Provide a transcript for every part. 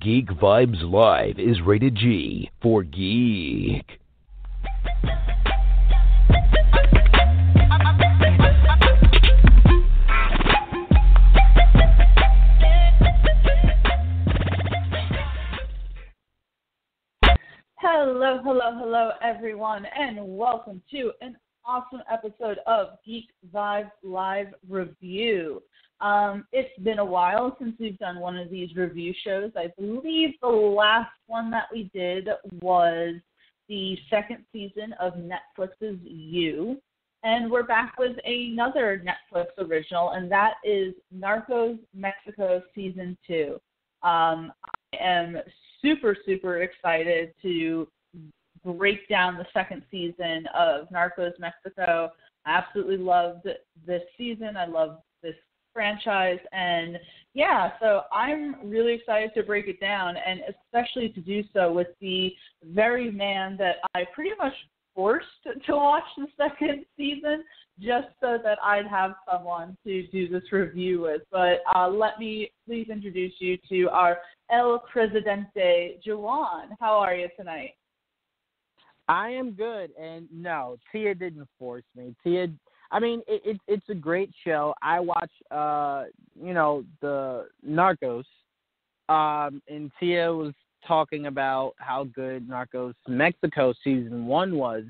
Geek Vibes Live is rated G for geek. Hello, everyone, and welcome to an awesome episode of Geek Vibes Live Review. It's been a while since we've done one of these review shows. I believe the last one that we did was the second season of Netflix's You, and we're back with another Netflix original, and that is Narcos Mexico Season 2. I am super excited to break down the second season of Narcos Mexico. I absolutely loved this season. I love this franchise. And yeah, so I'm really excited to break it down, and especially to do so with the very man that I pretty much forced to watch the second season just so that I'd have someone to do this review with. But let me please introduce you to our El Presidente, Juwan. How are you tonight? I am good, and no, Tia didn't force me. It's a great show. I watch, the Narcos, and Tia was talking about how good Narcos Mexico Season 1 was.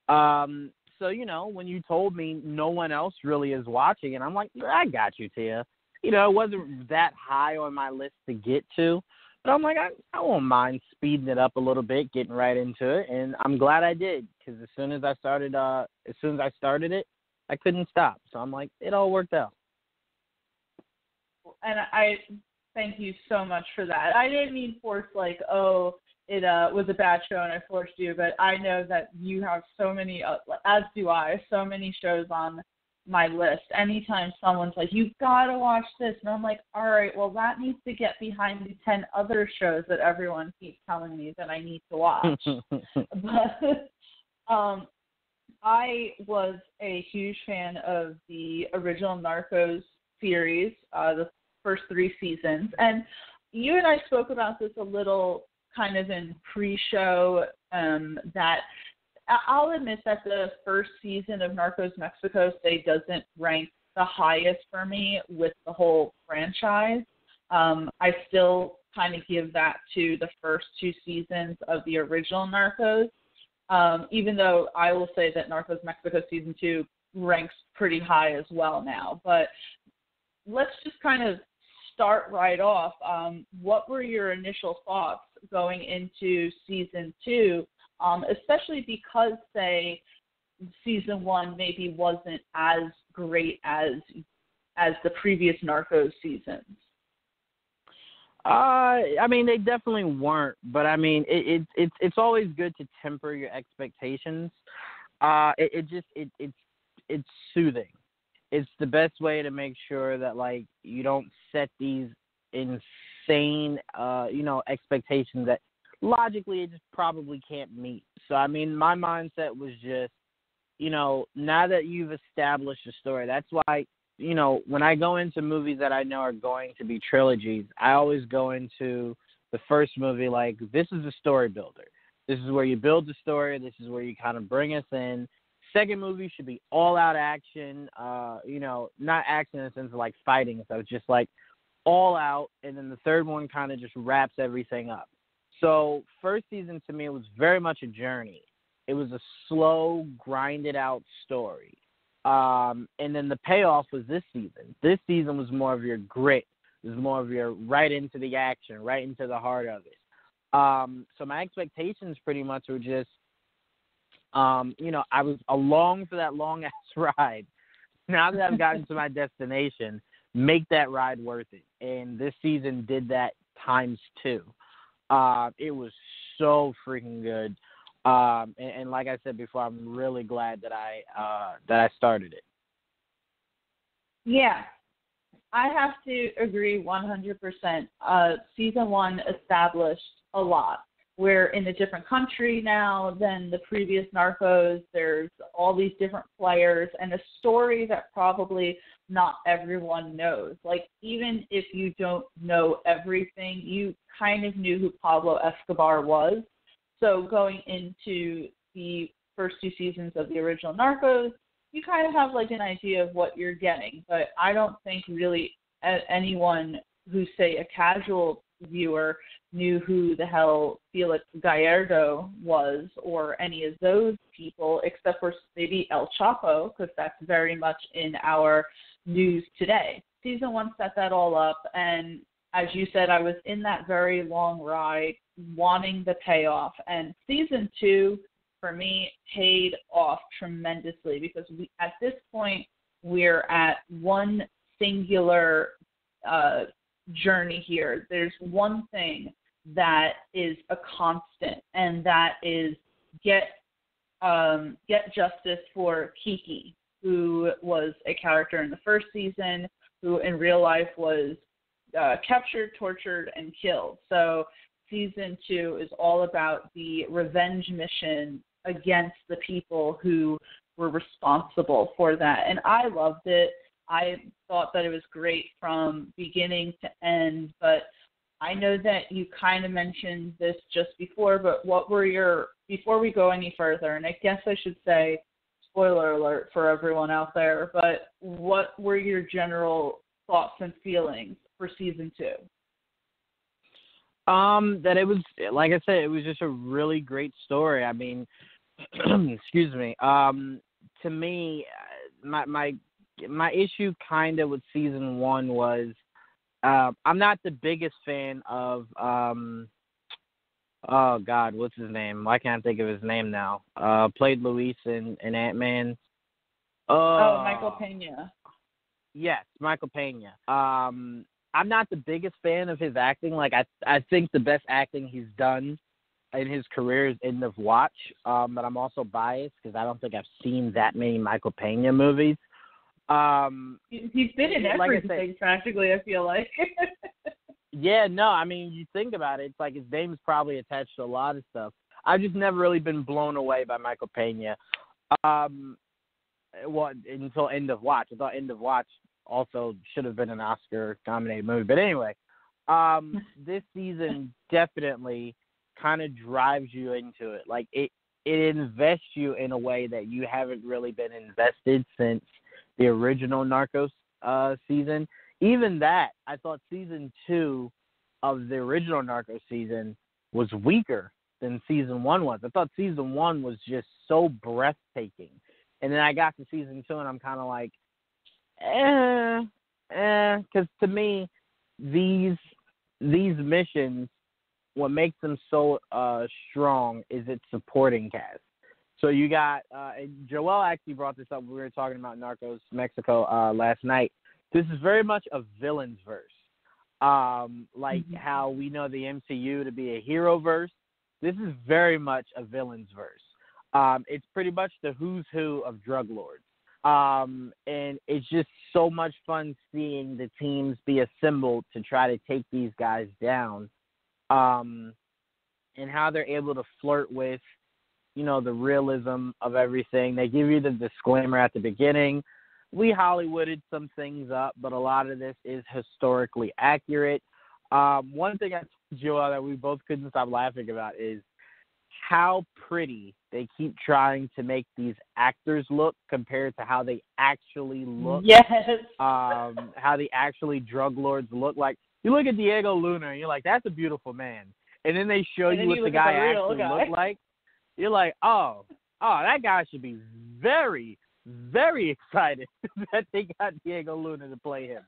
So, when you told me no one else really is watching it, I'm like, I got you, Tia. It wasn't that high on my list to get to. But I'm like, I won't mind speeding it up a little bit, getting right into it, and I'm glad I did, because as soon as I started it, I couldn't stop. So I'm like, it all worked out. And I thank you so much for that. I didn't mean force it was a bad show and I forced you, but I know that you have so many, as do I, so many shows on my list. Anytime someone's like, you've got to watch this, and I'm like, all right, well, that needs to get behind the 10 other shows that everyone keeps telling me that I need to watch. But I was a huge fan of the original Narcos series, the first 3 seasons, and you and I spoke about this a little kind of in pre-show, that I'll admit that the first season of Narcos Mexico doesn't rank the highest for me with the whole franchise. I still kind of give that to the first 2 seasons of the original Narcos, even though I will say that Narcos Mexico Season 2 ranks pretty high as well now. But let's just kind of start right off. What were your initial thoughts going into Season 2? Especially because, say, Season 1 maybe wasn't as great as the previous Narcos seasons. They definitely weren't, but it's always good to temper your expectations. It's soothing. It's the best way to make sure that you don't set these insane expectations that logically it just probably can't meet. So my mindset was just, now that you've established a story, that's why, when I go into movies that I know are going to be trilogies, I always go into the first movie like, this is a story builder. This is where you build the story. This is where you kind of bring us in. Second movie should be all out action, not action in the sense of like fighting. So it's just like all out. And then the third one kind of just wraps everything up. So first season to me was very much a journey. It was a slow, grinded out story. And then the payoff was this season. This season was more of your grit. It was more of your right into the action, right into the heart of it. So my expectations pretty much were just, I was along for that long-ass ride. Now that I've gotten to my destination, make that ride worth it. And this season did that times 2. It was so freaking good. And like I said before, I'm really glad that I started it. Yeah, I have to agree 100%. Season 1 established a lot. we're in a different country now than the previous Narcos. There's all these different players and a story that probably not everyone knows. Like, even if you don't know everything, you kind of knew who Pablo Escobar was. So going into the first 2 seasons of the original Narcos, you kind of have like an idea of what you're getting. But I don't think really anyone who, say, a casual viewer knew who the hell Felix Gallardo was or any of those people, except for maybe El Chapo, because that's very much in our news today. Season 1 set that all up, and as you said, I was in that very long ride wanting the payoff, and Season 2 for me paid off tremendously, because at this point we're at one singular journey here. There's one thing that is a constant, and that is get justice for Kiki, who was a character in the first season, who in real life was captured, tortured, and killed. So Season 2 is all about the revenge mission against the people who were responsible for that. And I loved it. I thought that it was great from beginning to end, but I know that you kind of mentioned this just before, but before we go any further, and I guess I should say, spoiler alert for everyone out there, but what were your general thoughts and feelings for Season 2? That it was, like I said, it was just a really great story. I mean, excuse me. To me, my issue kind of with Season 1 was I'm not the biggest fan of oh God, what's his name? Why can't I think of his name now? Played Luis in Ant-Man. Michael Pena. Yes, Michael Pena. I'm not the biggest fan of his acting. Like, I think the best acting he's done in his career is End of Watch. But I'm also biased because I don't think I've seen that many Michael Pena movies. He's been in everything, practically, I feel like. Yeah, no, I mean, you think about it, it's like his name's probably attached to a lot of stuff. I've just never really been blown away by Michael Pena. Well, until End of Watch. I thought End of Watch also should have been an Oscar-nominated movie. But anyway, this season definitely kind of drives you into it. Like, it invests you in a way that you haven't really been invested since the original Narcos season. Even that, I thought Season 2 of the original Narcos season was weaker than Season 1 was. I thought Season 1 was just so breathtaking. And then I got to Season 2 and I'm kind of like, because to me, these missions, what makes them so strong is its supporting cast. So you got, Joel actually brought this up when we were talking about Narcos Mexico last night. This is very much a villain's verse. Like how we know the MCU to be a hero verse, this is very much a villain's verse. It's pretty much the who's who of drug lords. And it's just so much fun seeing the teams be assembled to try to take these guys down. And how they're able to flirt with, you know, the realism of everything. They give you the disclaimer at the beginning. We Hollywooded some things up, but a lot of this is historically accurate. One thing I told Joel that we both couldn't stop laughing about is how pretty they keep trying to make these actors look compared to how they actually look. Yes. How the actually drug lords look. Like, you look at Diego Luna and you're like, that's a beautiful man. And then they show you what the guy actually looked like. You're like, oh, that guy should be very, very excited that they got Diego Luna to play him.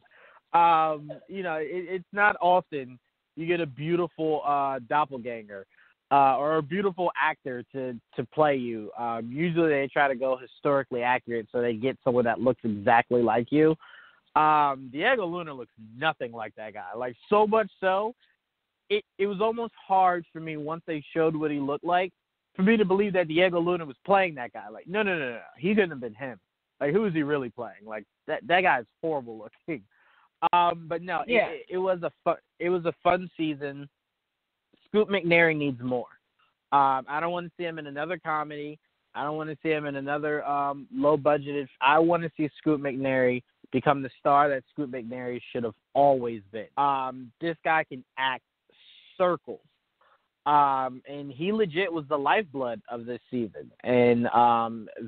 You know, it's not often you get a beautiful doppelganger or a beautiful actor to play you. Usually they try to go historically accurate so they get someone that looks exactly like you. Diego Luna looks nothing like that guy. Like, so much so, it was almost hard for me once they showed what he looked like for me to believe that Diego Luna was playing that guy. Like, no. He couldn't have been him. Like, who is he really playing? Like, that guy's horrible looking. But no, yeah. It was a fun season. Scoot McNairy needs more. I don't want to see him in another comedy. I don't want to see him in another low-budgeted. I want to see Scoot McNairy become the star that Scoot McNairy should have always been. This guy can act circles. And he legit was the lifeblood of this season. And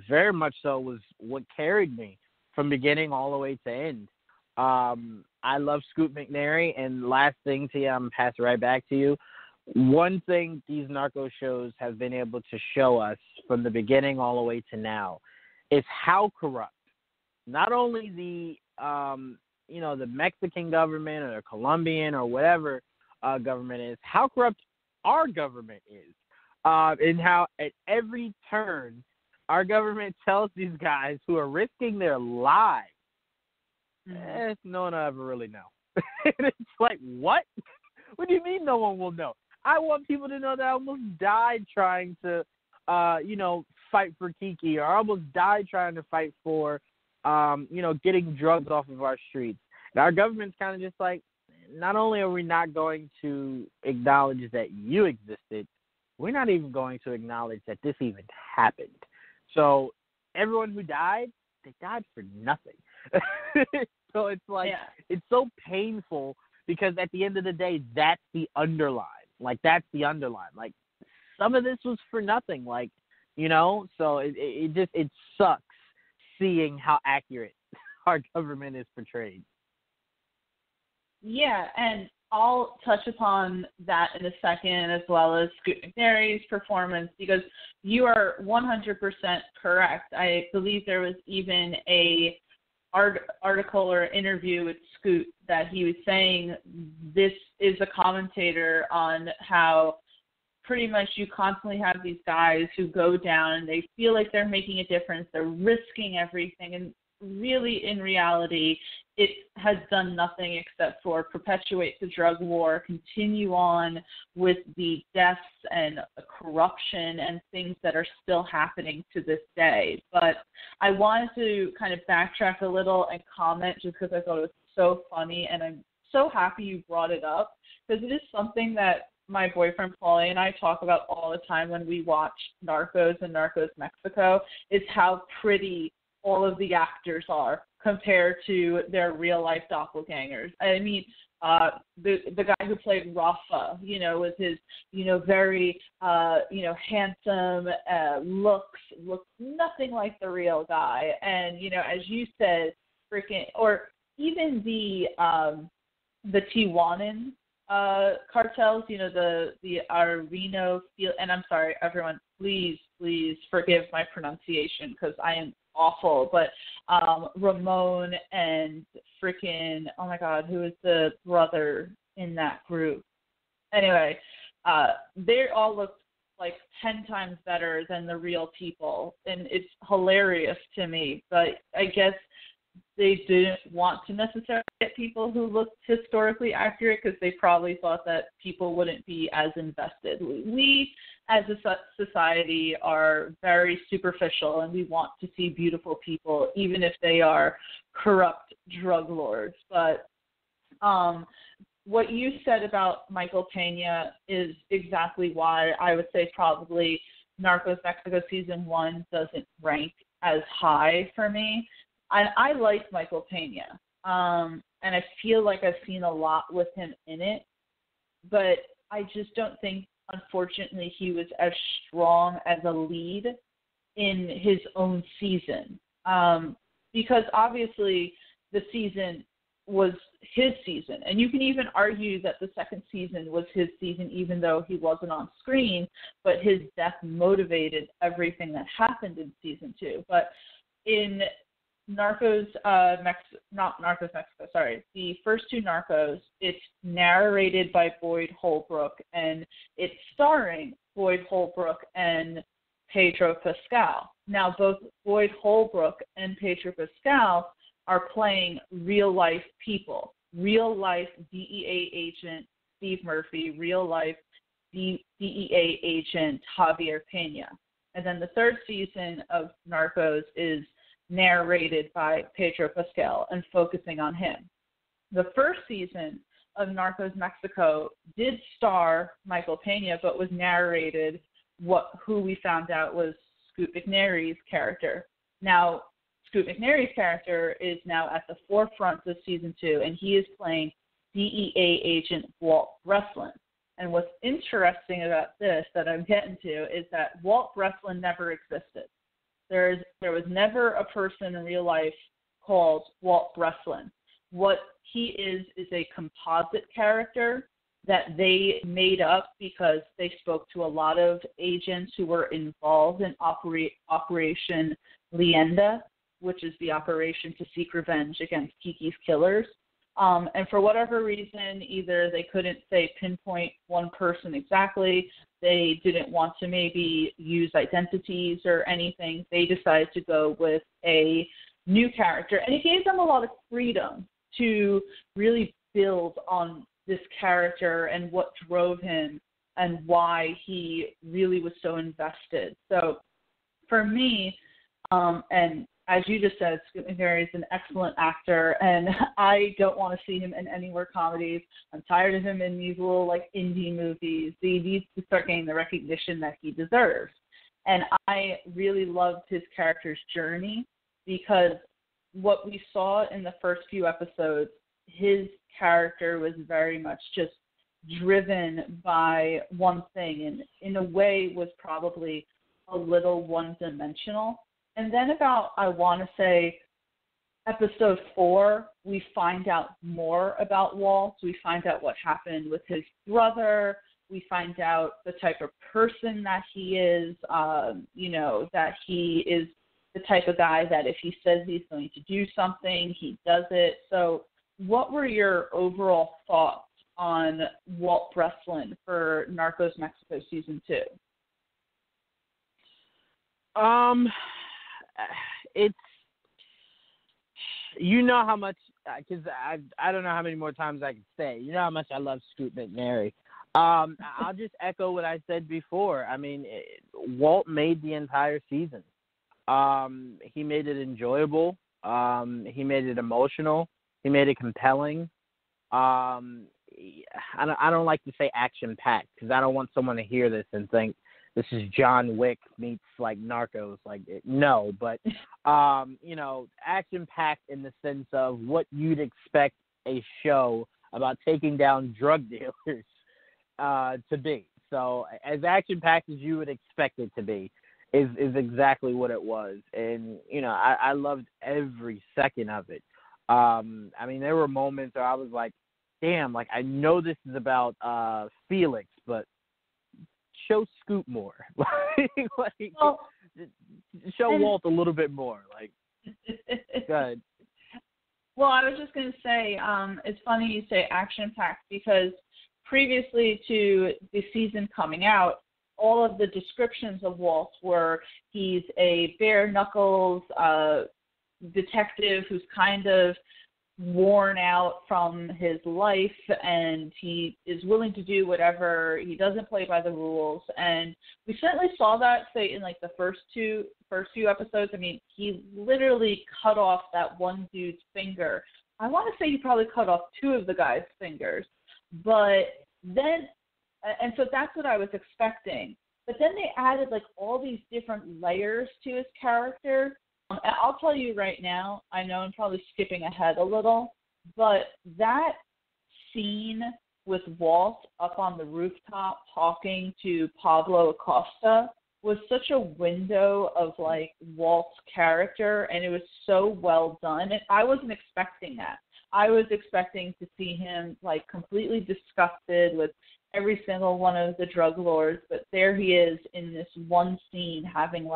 very much so was what carried me from beginning all the way to end. I love Scoot McNairy. And last thing, Tia, I'm going to pass it right back to you. One thing these narco shows have been able to show us from the beginning all the way to now is how corrupt not only the the Mexican government or the Colombian or whatever government is, how corrupt our government is, and how at every turn our government tells these guys who are risking their lives, no one will ever really know. And it's like, what? What do you mean no one will know? I want people to know that I almost died trying to, fight for Kiki, or I almost died trying to fight for, getting drugs off of our streets. And our government's kind of just like, not only are we not going to acknowledge that you existed, we're not even going to acknowledge that this even happened. So everyone who died, they died for nothing. So it's like, It's so painful because at the end of the day, that's the underline. Like, that's the underline. Like, some of this was for nothing. Like, so it sucks seeing how accurate our government is portrayed. Yeah, and I'll touch upon that in a second, as well as Scoot McNairy's performance, because you are 100% correct. I believe there was even a article or interview with Scoot that he was saying this is a commentator on how pretty much you constantly have these guys who go down and they feel like they're making a difference, they're risking everything, and really in reality it has done nothing except for perpetuate the drug war, continue on with the deaths and corruption and things that are still happening to this day. But I wanted to kind of backtrack a little and comment just because I thought it was so funny, and I'm so happy you brought it up because it is something that my boyfriend Paulie and I talk about all the time when we watch Narcos and Narcos Mexico, is how pretty all of the actors are compared to their real life doppelgangers. I mean, the guy who played Rafa, with his, very, handsome looks nothing like the real guy. And, as you said, or even the Tijuanan cartels, the Areno field, and I'm sorry, everyone, please forgive my pronunciation because I am awful, but Ramon and oh my God, who is the brother in that group? Anyway, they all look like 10 times better than the real people, and it's hilarious to me, but I guess they didn't want to necessarily get people who looked historically accurate because they probably thought that people wouldn't be as invested. We as a society are very superficial, and we want to see beautiful people, even if they are corrupt drug lords. But what you said about Michael Pena is exactly why I would say probably Narcos Mexico Season 1 doesn't rank as high for me. I like Michael Pena, and I feel like I've seen a lot with him in it, but I just don't think, unfortunately, he was as strong as a lead in his own season, because obviously the season was his season, and you can even argue that the second season was his season even though he wasn't on screen, but his death motivated everything that happened in season 2. But in the first 2 Narcos, it's narrated by Boyd Holbrook, and it's starring Boyd Holbrook and Pedro Pascal. Now, both Boyd Holbrook and Pedro Pascal are playing real-life people, real-life DEA agent Steve Murphy, real-life DEA agent Javier Pena. And then the third season of Narcos is narrated by Pedro Pascal and focusing on him. The first season of Narcos Mexico did star Michael Pena, but was narrated who we found out was Scoot McNairy's character. Now, Scoot McNairy's character is now at the forefront of season 2, and he is playing DEA agent Walt Breslin. And what's interesting about this that I'm getting to is that Walt Breslin never existed. There was never a person in real life called Walt Breslin. What he is a composite character that they made up because they spoke to a lot of agents who were involved in Operation Leenda, which is the operation to seek revenge against Kiki's killers. And for whatever reason, either they couldn't pinpoint one person exactly, they didn't want to maybe use identities or anything, they decided to go with a new character. And it gave them a lot of freedom to really build on this character and what drove him and why he really was so invested. So for me, and as you just said, Scoot McNairy is an excellent actor, and I don't want to see him in any more comedies. I'm tired of him in these little, indie movies. He needs to start getting the recognition that he deserves. And I really loved his character's journey because what we saw in the first few episodes, his character was very much just driven by one thing and in a way was probably a little one-dimensional. And then about, I want to say, episode 4, we find out more about Walt. We find out what happened with his brother. We find out the type of person that he is, that he is the type of guy that if he says he's going to do something, he does it. So what were your overall thoughts on Walt Breslin for Narcos Mexico Season 2? It's, how much, because I don't know how many more times I can say, how much I love Scoot McNairy. I'll just echo what I said before. I mean, Walt made the entire season. He made it enjoyable. He made it emotional. He made it compelling. I don't like to say action-packed because I don't want someone to hear this and think this is John Wick meets Narcos. No, but action-packed in the sense of what you'd expect a show about taking down drug dealers to be. So as action-packed as you would expect it to be is exactly what it was. And, I loved every second of it. There were moments where I was like, damn, I know this is about Felix, but show Scoot more. Show Walt a little bit more. Go ahead. Well, I was just going to say, it's funny you say action-packed because previously to the season coming out, all of the descriptions of Walt were he's a bare-knuckles detective who's kind of worn out from his life and he is willing to do whatever. He doesn't play by the rules. And we certainly saw that, say, in the first few episodes. I mean, he literally cut off that one dude's finger. I want to say he probably cut off 2 of the guy's fingers. But then, and so that's what I was expecting. But then they added all these different layers to his character. I'll tell you right now, I know I'm probably skipping ahead a little, but that scene with Walt up on the rooftop talking to Pablo Acosta was such a window of Walt's character, and it was so well done. And I wasn't expecting that. I was expecting to see him completely disgusted with every single one of the drug lords, but there he is in this one scene having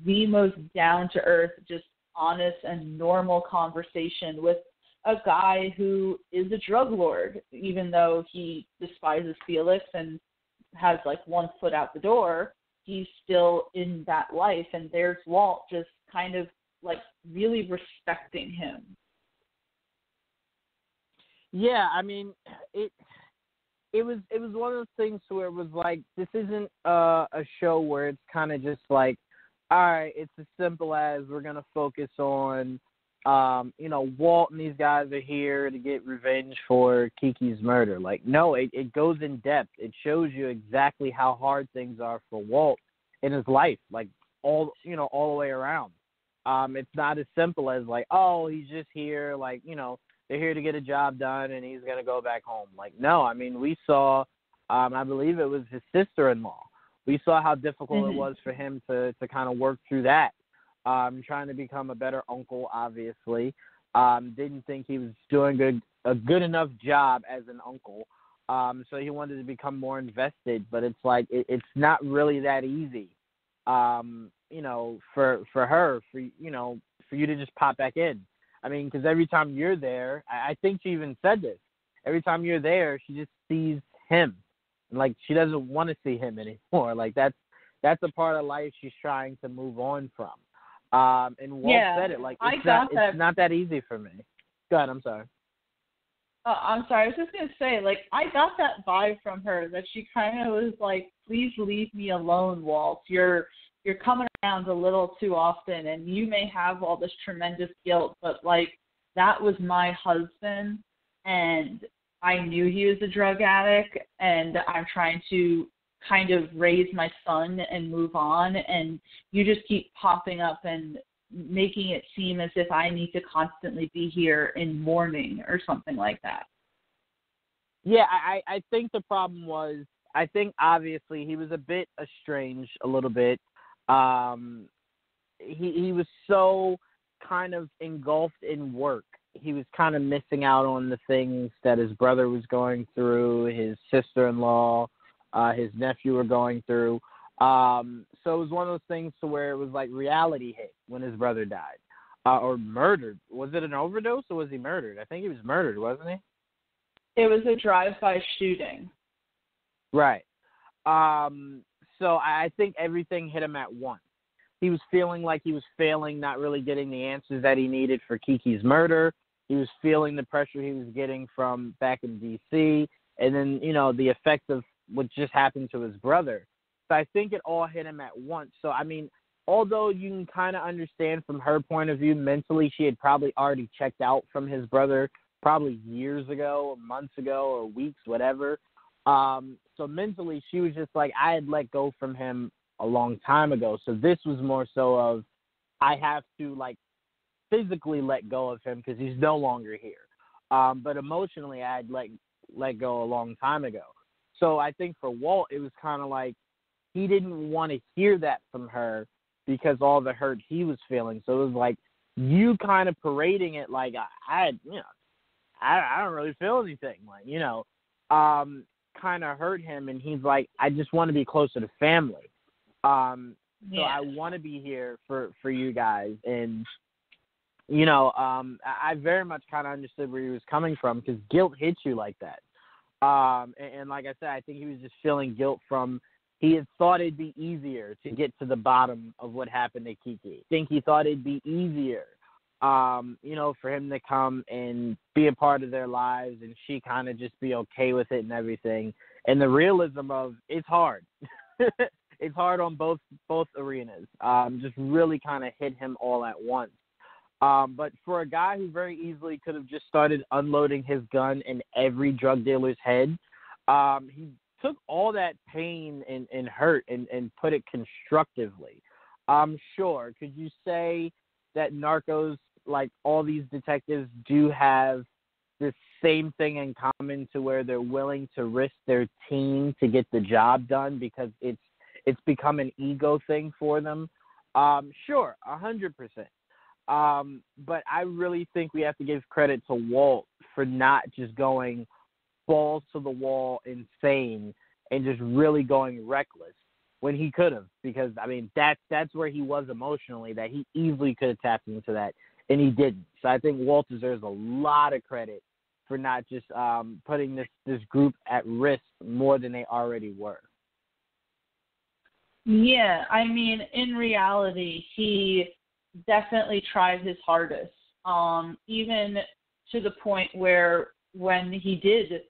the most down-to-earth, just honest and normal conversation with a guy who is a drug lord, even though he despises Felix and has one foot out the door. He's still in that life, and there's Walt just kind of really respecting him. Yeah, it was one of those things where it was this isn't a show where it's kind of just all right, it's as simple as we're going to focus on Walt and these guys are here to get revenge for Kiki's murder. Like, no, it goes in depth. It shows you exactly how hard things are for Walt in his life, like all the way around. It's not as simple as like, oh, he's just here, like, they're here to get a job done and he's going to go back home. Like, no, I mean, we saw, I believe it was his sister-in-law. We saw how difficult it was for him to kind of work through that. Trying to become a better uncle, obviously. Didn't think he was doing a good enough job as an uncle. So he wanted to become more invested, but it's like it's not really that easy. For her, for you to just pop back in. I mean, because every time you're there, I think she even said this. Every time you're there, she just sees him, like she doesn't want to see him anymore. Like that's a part of life she's trying to move on from. And Walt said it, like, it's not that easy for me. Go ahead, I'm sorry. I'm sorry, I was just going to say, like, I got that vibe from her, that she kind of was like, please leave me alone, Walt. You're coming around a little too often, and you may have all this tremendous guilt, but, like, that was my husband, and I knew he was a drug addict, and I'm trying to kind of raise my son and move on, and you just keep popping up and making it seem as if I need to constantly be here in mourning or something like that. Yeah, I think the problem was, I think obviously he was a bit estranged a little bit. He was so kind of engulfed in work. He was kind of missing out on the things that his brother was going through, his sister-in-law, his nephew were going through. So it was one of those things to where it was like reality hit when his brother died. Or murdered. Was it an overdose or was he murdered? I think he was murdered, wasn't he? It was a drive-by shooting. Right. So I think everything hit him at once. He was feeling like he was failing, not really getting the answers that he needed for Kiki's murder. He was feeling the pressure he was getting from back in D.C. And then, the effects of what just happened to his brother. So I think it all hit him at once. So, I mean, although you can kind of understand from her point of view, mentally she had probably already checked out from his brother probably years ago or months ago or weeks, whatever. So mentally she was just like, I had let go from him a long time ago. So this was more so of, I have to, like, physically let go of him because he's no longer here. But emotionally I had let go a long time ago. So I think for Walt, it was kind of like he didn't want to hear that from her because all the hurt he was feeling. So it was like you kind of parading it like I don't really feel anything. Like, kind of hurt him. And he's like, I just want to be closer to family. So I want to be here for you guys. And, I very much kind of understood where he was coming from because guilt hits you like that. And like I said, I think he was just feeling guilt from he had thought it'd be easier to get to the bottom of what happened to Kiki. I think he thought it'd be easier, for him to come and be a part of their lives and she kind of just be okay with it and everything. And the realism of it's hard. It's hard on both arenas. Just really kind of hit him all at once. But for a guy who very easily could have just started unloading his gun in every drug dealer's head, he took all that pain and hurt and put it constructively. Sure, could you say that Narcos, like all these detectives, do have the same thing in common to where they're willing to risk their team to get the job done because it's become an ego thing for them? Sure, 100%. But I really think we have to give credit to Walt for not just going balls to the wall insane and just really going reckless when he could have, because I mean that's where he was emotionally, that he easily could have tapped into that and he didn't. So I think Walt deserves a lot of credit for not just putting this group at risk more than they already were. Yeah, I mean, in reality, he definitely tried his hardest, even to the point where when he did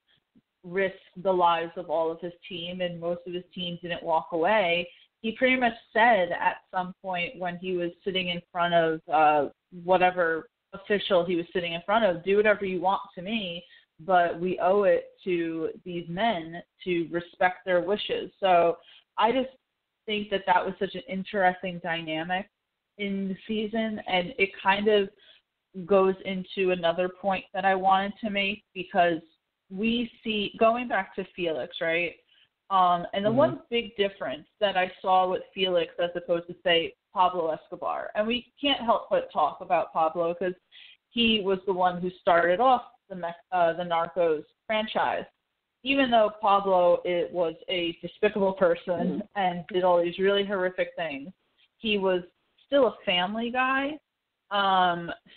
risk the lives of all of his team and most of his team didn't walk away, he pretty much said at some point when he was sitting in front of whatever official he was sitting in front of, do whatever you want to me, but we owe it to these men to respect their wishes. So I just think that was such an interesting dynamic in the season, and it kind of goes into another point that I wanted to make, because we see, going back to Felix, right? And the one big difference that I saw with Felix as opposed to, say, Pablo Escobar, and we can't help but talk about Pablo because he was the one who started off the Narcos franchise. Even though Pablo was a despicable person and did all these really horrific things, he was still a family guy,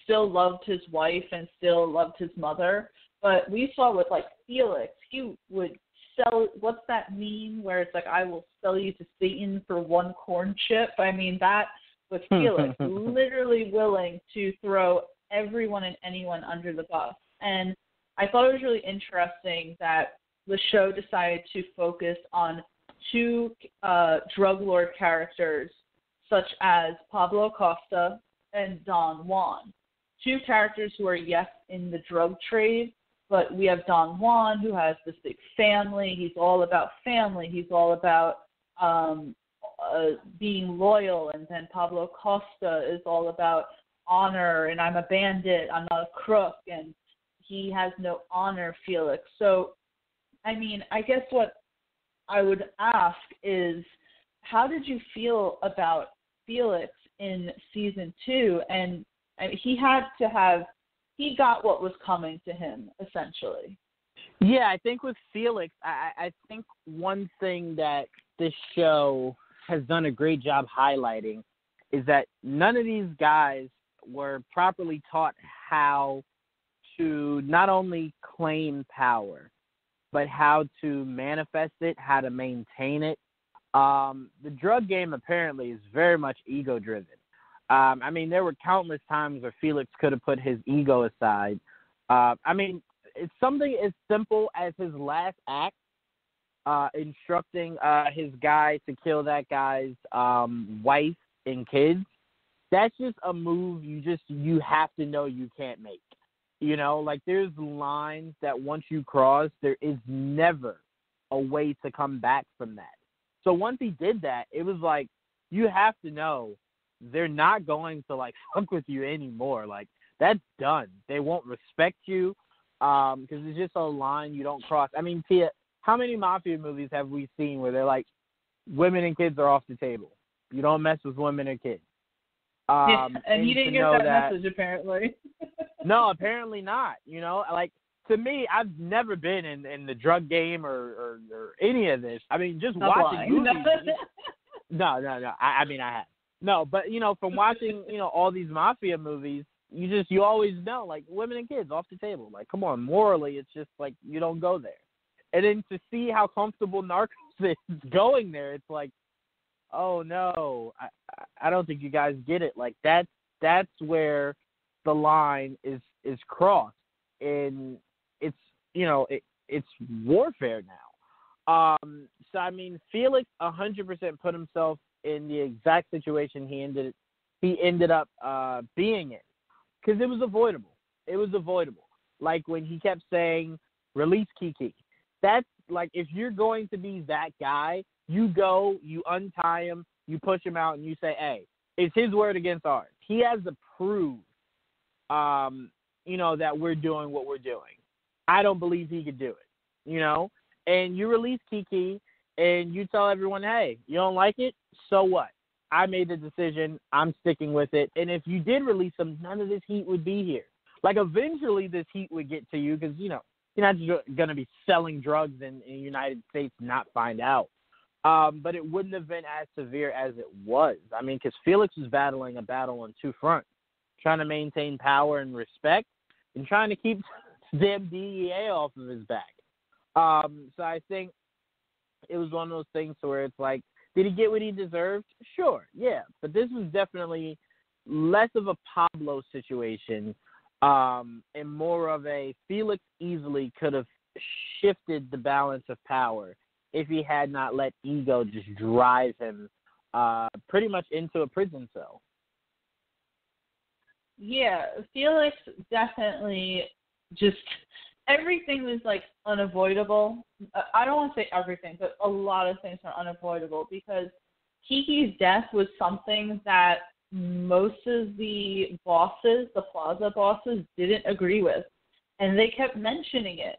still loved his wife and still loved his mother. But we saw with, like, Felix, he would sell, what's that meme where it's like, I will sell you to Satan for one corn chip? I mean, that was Felix, literally willing to throw everyone and anyone under the bus. And I thought it was really interesting that the show decided to focus on two drug lord characters, such as Pablo Costa and Don Juan. Two characters who are, yes, in the drug trade, but we have Don Juan, who has this big family. He's all about family. He's all about being loyal. And then Pablo Costa is all about honor, and I'm a bandit, I'm not a crook, and he has no honor, Felix. So, I mean, I guess what I would ask is, how did you feel about Felix in season 2? And he got what was coming to him, essentially. Yeah, I think with Felix, I think one thing that this show has done a great job highlighting is that none of these guys were properly taught how to not only claim power, but how to manifest it, how to maintain it. The drug game apparently is very much ego-driven. I mean, there were countless times where Felix could have put his ego aside. I mean, it's something as simple as his last act, instructing his guy to kill that guy's wife and kids. That's just a move you have to know you can't make. You know, like, there's lines that once you cross, there is never a way to come back from that. So once he did that, it was like, you have to know they're not going to, like, fuck with you anymore. Like, that's done. They won't respect you because it's just a line you don't cross. I mean, Tia, how many mafia movies have we seen where they're like, women and kids are off the table? You don't mess with women or kids. And you didn't get that message, apparently. No, apparently not. You know, like, to me, I've never been in the drug game or any of this. I mean, just watching movies. No. I mean, I have. No, but, you know, from watching, you know, all these mafia movies, you always know, like, women and kids off the table. Like, come on, morally, it's just, like, you don't go there. And then to see how comfortable Narcos is going there, it's like, oh, no, I don't think you guys get it. Like, that's where the line is crossed. And it's, you know, it's warfare now. So, I mean, Felix 100% put himself in the exact situation he ended up being in, because it was avoidable. It was avoidable. Like, when he kept saying, release Kiki. That's like, if you're going to be that guy, you go, you untie him, you push him out, and you say, hey, it's his word against ours. He has to prove, you know, that we're doing what we're doing. I don't believe he could do it, you know? And you release Kiki, and you tell everyone, hey, you don't like it? So what? I made the decision. I'm sticking with it. And if you did release him, none of this heat would be here. Like, eventually this heat would get to you because, you know, you're not going to be selling drugs in the United States and not find out. But it wouldn't have been as severe as it was. I mean, because Felix was battling a battle on two fronts, trying to maintain power and respect and trying to keep damn DEA off of his back. So I think it was one of those things where it's like, did he get what he deserved? Sure, yeah. But this was definitely less of a Pablo situation and more of a Felix easily could have shifted the balance of power if he had not let ego just drive him pretty much into a prison cell. Yeah, Felix definitely just everything was like unavoidable. I don't want to say everything, but a lot of things are unavoidable because Kiki's death was something that most of the bosses, the Plaza bosses, didn't agree with, and they kept mentioning it.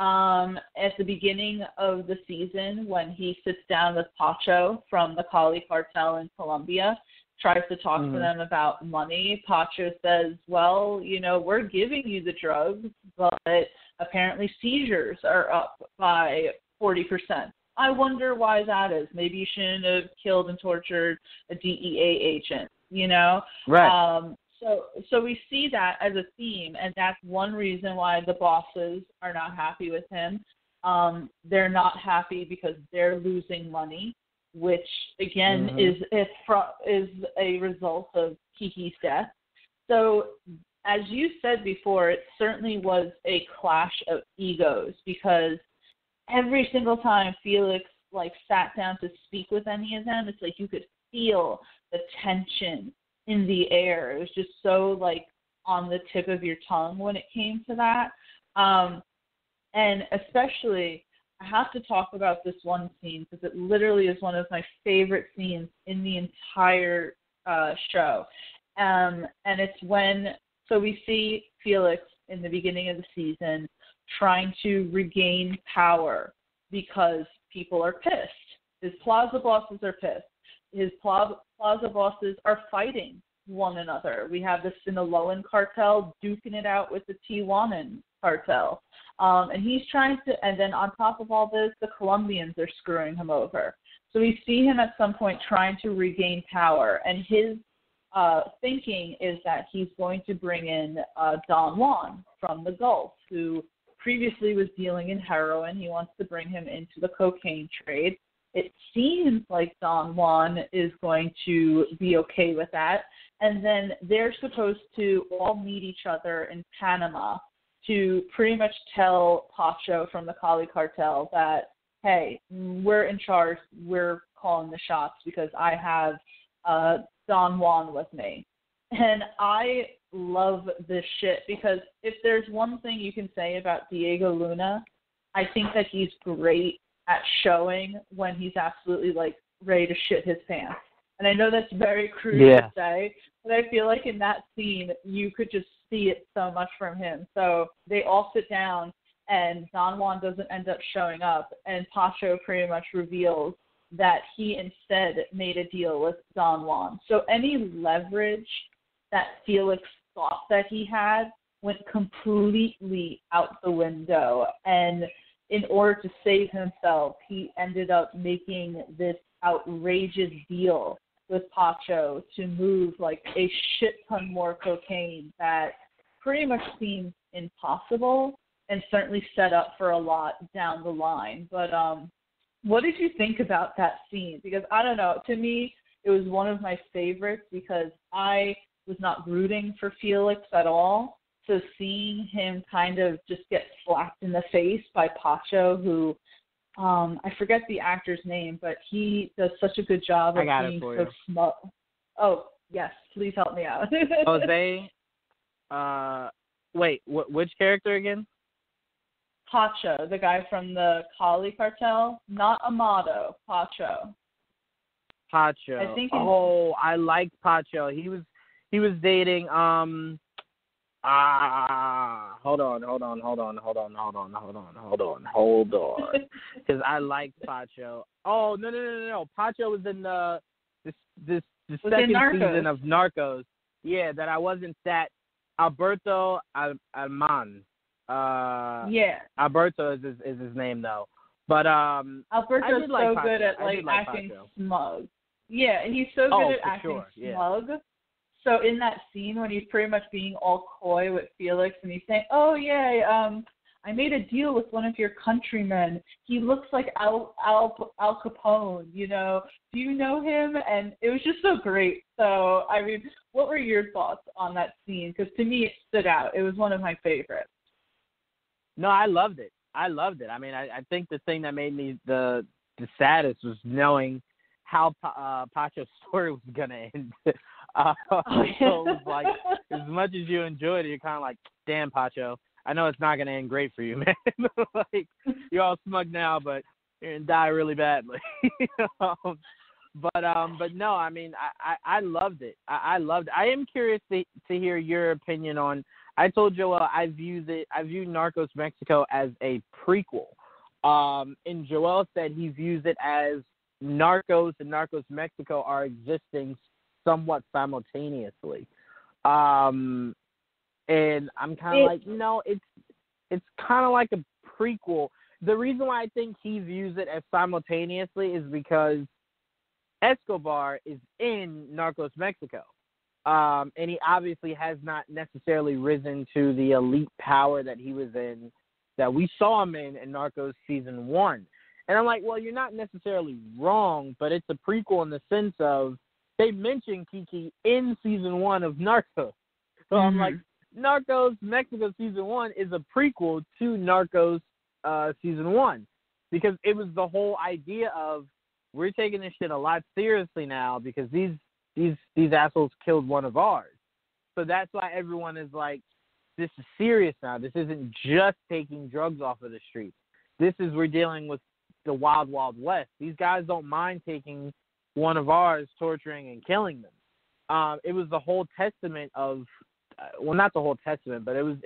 At the beginning of the season, when he sits down with Pacho from the Cali cartel in Colombia, tries to talk to them about money, Pacho says, well, you know, we're giving you the drugs, but apparently seizures are up by 40%. I wonder why that is. Maybe you shouldn't have killed and tortured a DEA agent, you know? Right. So we see that as a theme, and that's one reason why the bosses are not happy with him. They're not happy because they're losing money, which again is a result of Kiki's death. So as you said before, it certainly was a clash of egos because every single time Felix like sat down to speak with any of them, it's like you could feel the tension in the air. It was just so like on the tip of your tongue when it came to that. And especially, I have to talk about this one scene because it literally is one of my favorite scenes in the entire show. And it's when, so we see Felix in the beginning of the season trying to regain power because people are pissed. His Plaza bosses are pissed. His Plaza bosses are fighting one another. We have the Sinaloan cartel duking it out with the Tijuanan cartel. And he's trying to, and then on top of all this, the Colombians are screwing him over. So we see him at some point trying to regain power. And his thinking is that he's going to bring in Don Juan from the Gulf, who previously was dealing in heroin. He wants to bring him into the cocaine trade. It seems like Don Juan is going to be okay with that. And then they're supposed to all meet each other in Panama to pretty much tell Pacho from the Cali cartel that, hey, we're in charge, we're calling the shots because I have Don Juan with me. And I love this shit because if there's one thing you can say about Diego Luna, I think that he's great at showing when he's absolutely like ready to shit his pants. And I know that's very crude to say, but I feel like in that scene you could just see it so much from him. So they all sit down and Don Juan doesn't end up showing up, and Pacho pretty much reveals that he instead made a deal with Don Juan. So any leverage that Felix thought that he had went completely out the window. And in order to save himself, he ended up making this outrageous deal with Pacho to move like a shit ton more cocaine that pretty much seemed impossible and certainly set up for a lot down the line. But what did you think about that scene? Because I don't know, to me, it was one of my favorites because I was not rooting for Felix at all. So seeing him kind of just get slapped in the face by Pacho, who I forget the actor's name, but he does such a good job of being so smug. Oh, yes, please help me out. Jose, wait, which character again? Pacho, the guy from the Cali cartel, not Amado, Pacho. Pacho. I liked Pacho. He was dating hold on. Because I liked Pacho. Oh, no. Pacho was in the second season of Narcos. Yeah, that I wasn't that. Alberto Alman. Alberto is his name though. But Alberto's so good at like acting smug. Yeah, he's so good at acting smug. So in that scene when he's pretty much being all coy with Felix and he's saying, "Oh yeah, I made a deal with one of your countrymen. He looks like Al Capone, you know. Do you know him?" And it was just so great. So I mean, what were your thoughts on that scene? Because to me, it stood out. It was one of my favorites. No, I loved it. I mean, I think the thing that made me the saddest was knowing how Pacho's story was going to end. So it was like, as much as you enjoyed it, you're kind of like, damn, Pacho, I know it's not going to end great for you, man. Like, you're all smug now, but you're going to die really badly. But no, I mean, I loved it. I loved it. I am curious to hear your opinion on. I told Joel I view Narcos Mexico as a prequel. And Joel said he views it as Narcos and Narcos Mexico are existing somewhat simultaneously. And I'm kind of like, no, it's kind of like a prequel. The reason why I think he views it as simultaneously is because Escobar is in Narcos Mexico. And he obviously has not necessarily risen to the elite power that he was in, that we saw him in Narcos Season 1. And I'm like, well, you're not necessarily wrong, but it's a prequel in the sense of they mention Kiki in Season 1 of Narcos. So I'm like, Narcos Mexico Season 1 is a prequel to Narcos Season 1, because it was the whole idea of, we're taking this shit a lot seriously now because these assholes killed one of ours. So that's why everyone is like, this is serious now. This isn't just taking drugs off of the street. This is, we're dealing with the wild, wild west. These guys don't mind taking one of ours, torturing and killing them. It was the whole testament of, well, not the whole testament, but it was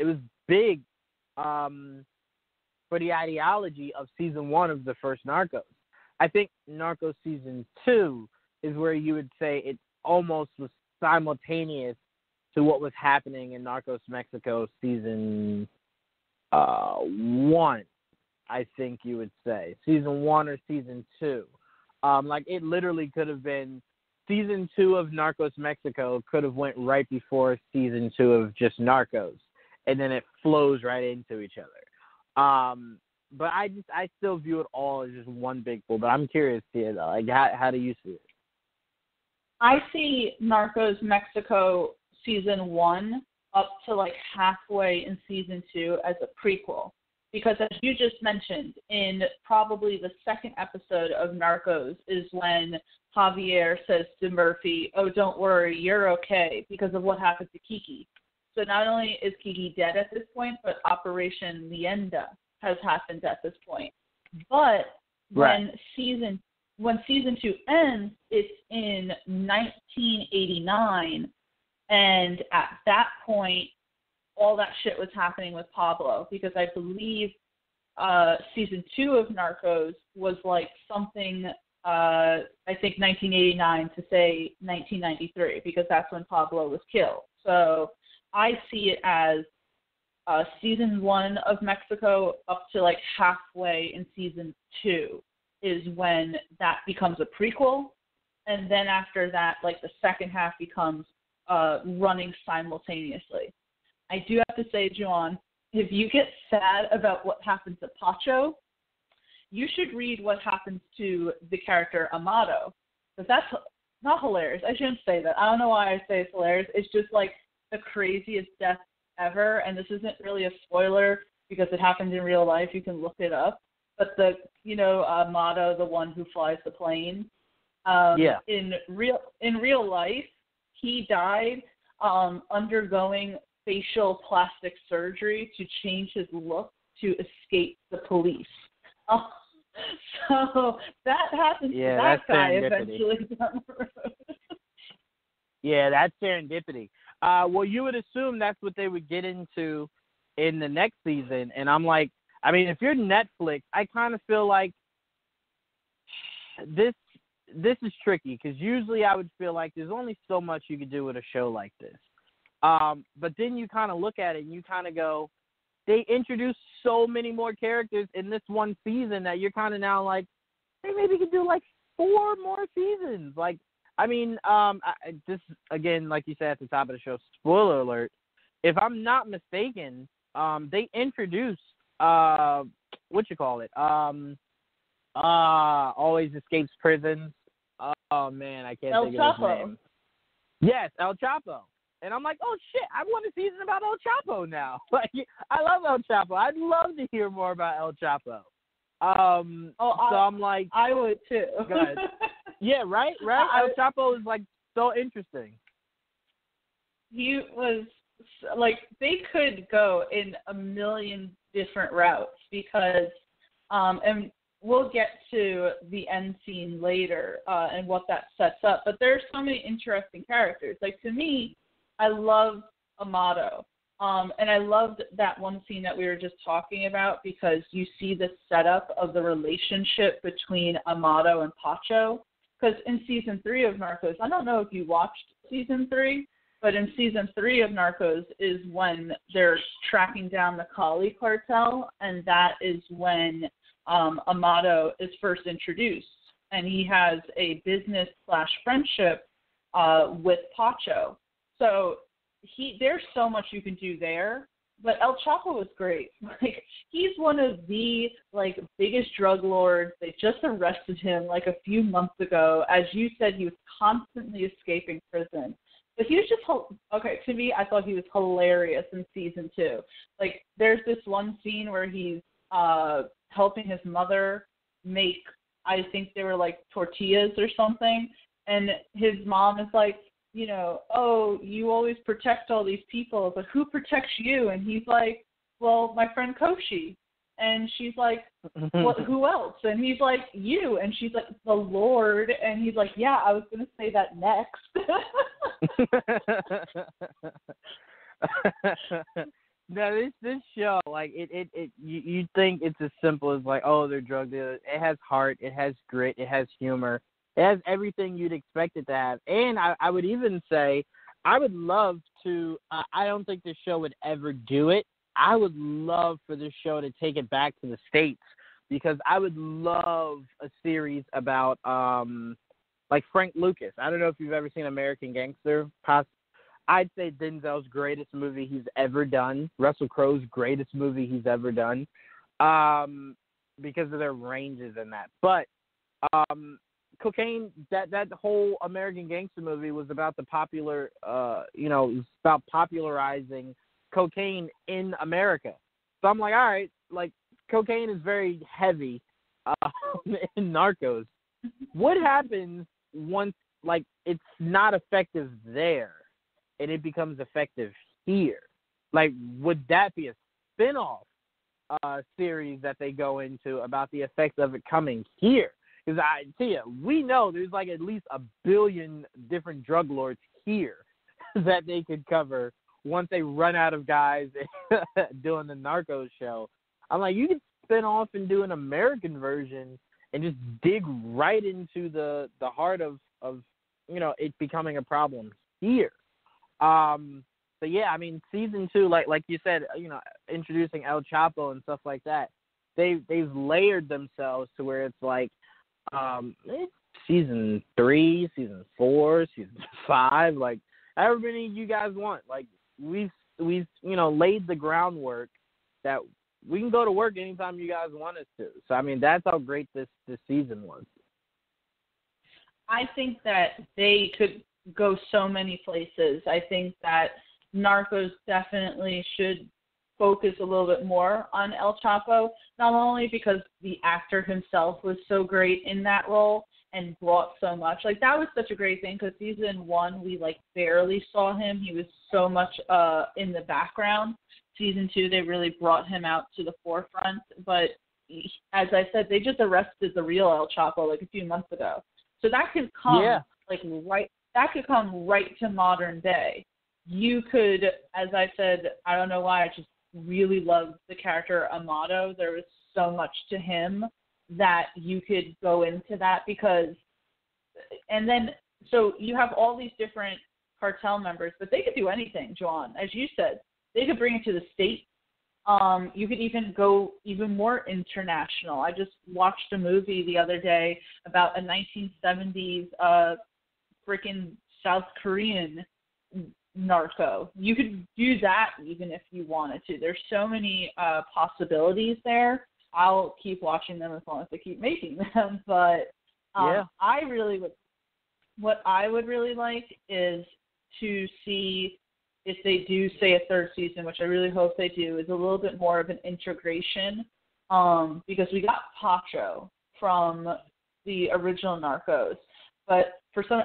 big for the ideology of Season 1 of the first Narcos. I think Narcos Season 2 is where you would say it almost was simultaneous to what was happening in Narcos Mexico Season 1, I think you would say. Season 1 or Season 2. Like, it literally could have been Season 2 of Narcos Mexico could have went right before Season 2 of just Narcos, and then it flows right into each other. But I still view it all as just one big pool. But I'm curious to hear, though. Like, how do you see it? I see Narcos Mexico Season 1 up to like halfway in Season 2 as a prequel. Because as you just mentioned, in probably the second episode of Narcos is when Javier says to Murphy, oh, don't worry, you're okay, because of what happened to Kiki. So not only is Kiki dead at this point, but Operation Leyenda has happened at this point. But when season 2 ends, it's in 1989, and at that point, all that shit was happening with Pablo, because I believe Season 2 of Narcos was like something, I think 1989 to say 1993, because that's when Pablo was killed. So I see it as Season 1 of Mexico up to like halfway in Season 2 is when that becomes a prequel. And then after that, like the second half becomes running simultaneously. I do have to say, Juan, if you get sad about what happened to Pacho, you should read what happens to the character Amado. Because that's not hilarious. I shouldn't say that. I don't know why I say it's hilarious. It's just like the craziest death ever, and this isn't really a spoiler because it happened in real life. You can look it up. But Amado, the one who flies the plane, in real life, he died undergoing facial plastic surgery to change his look to escape the police. So that happens to that guy eventually down the road. Yeah, that's serendipity. Well, you would assume that's what they would get into in the next season. And I'm like, I mean, if you're Netflix, I kind of feel like this is tricky, because usually I would feel like there's only so much you could do with a show like this. But then you kind of look at it and you kind of go, they introduced so many more characters in this one season that you're kind of now like, hey, maybe you could do like 4 more seasons. Like, I mean, this, again, like you said at the top of the show, spoiler alert, if I'm not mistaken, they introduced, always escapes prisons. Oh, man, I can't think of his name. Yes, El Chapo. And I'm like, oh, shit, I want a season about El Chapo now. Like, I love El Chapo. I'd love to hear more about El Chapo. So I'm like, I would too. Go ahead. Yeah, right? El Chapo is like so interesting. he was like, they could go in a million different routes because, and we'll get to the end scene later and what that sets up. But there's so many interesting characters. Like, to me, I love Amato. And I loved that one scene that we were just talking about because you see the setup of the relationship between Amato and Pacho. Because in season 3 of Narcos, I don't know if you watched season 3, but in season 3 of Narcos is when they're tracking down the Cali cartel, and that is when Amato is first introduced. And he has a business/friendship with Pacho. So there's so much you can do there. But El Chapo was great. Like, he's one of the biggest drug lords. They just arrested him a few months ago. As you said, he was constantly escaping prison. But he was just to me, I thought he was hilarious in season 2. Like, there's this one scene where he's helping his mother make, I think they were tortillas or something, and his mom is like, oh, you always protect all these people, but who protects you? And he's like, well, my friend Koshi. And she's like, what, who else? And he's like, you. And she's like, the Lord. And he's like, yeah, I was going to say that next. No, this show, you think it's as simple as oh, they're drug dealers. It has heart, it has grit, it has humor. It has everything you'd expect it to have. And I would even say I would love to I don't think this show would ever do it. I would love for this show to take it back to the States because I would love a series about Frank Lucas. I don't know if you've ever seen American Gangster. I'd say Denzel's greatest movie he's ever done. Russell Crowe's greatest movie he's ever done because of their ranges in that. But cocaine, that whole American Gangster movie was about the popular, it was about popularizing cocaine in America. So I'm like, all right, cocaine is very heavy in Narcos. What happens once, it's not effective there and it becomes effective here? Would that be a spin-off series that they go into about the effect of it coming here? Because I tell you, we know there's at least 1 billion different drug lords here that they could cover once they run out of guys doing the Narcos show. I'm like, you could spin off and do an American version and just dig right into the heart of it becoming a problem here. So yeah, I mean, season 2, like you said, introducing El Chapo and stuff like that, they've layered themselves to where it's it's season 3, season 4, season 5, however many you guys want. We've laid the groundwork that we can go to work anytime you guys want us to. So I mean, that's how great this season was. I think that they could go so many places. I think that Narcos definitely should focus a little bit more on El Chapo, not only because the actor himself was so great in that role and brought so much. That was such a great thing because season 1, we barely saw him. He was so much in the background. Season 2, they really brought him out to the forefront. But as I said, they just arrested the real El Chapo a few months ago. So that could come that could come right to modern day. You could, as I said, I don't know why, I just really loved the character Amato. There was so much to him that you could go into that because, and then, so you have all these different cartel members, but they could do anything, Joanne. As you said, they could bring it to the States. You could even go even more international. I just watched a movie the other day about a 1970s freaking South Korean narco. You could do that even if you wanted to. There's so many possibilities there. I'll keep watching them as long as they keep making them. But I really would. What I would really like is to see if they do say a third season, which I really hope they do, is a little bit more of an integration. Because we got Pacho from the original Narcos, but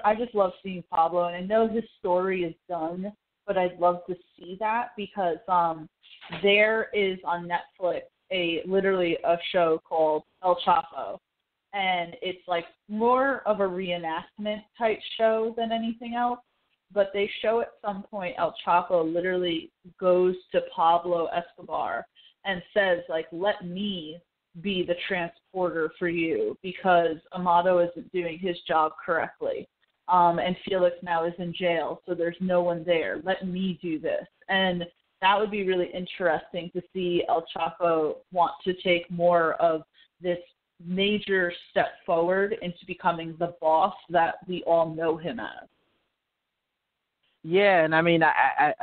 I just love seeing Pablo, and I know his story is done, but I'd love to see that because there is on Netflix literally a show called El Chapo, and it's like more of a reenactment type show than anything else. But they show at some point El Chapo literally goes to Pablo Escobar and says, like, let me be the transporter for you because Amado isn't doing his job correctly. And Felix now is in jail, so there's no one there. Let me do this. And that would be really interesting to see El Chapo want to take more of this major step forward into becoming the boss that we all know him as. Yeah, and I mean, I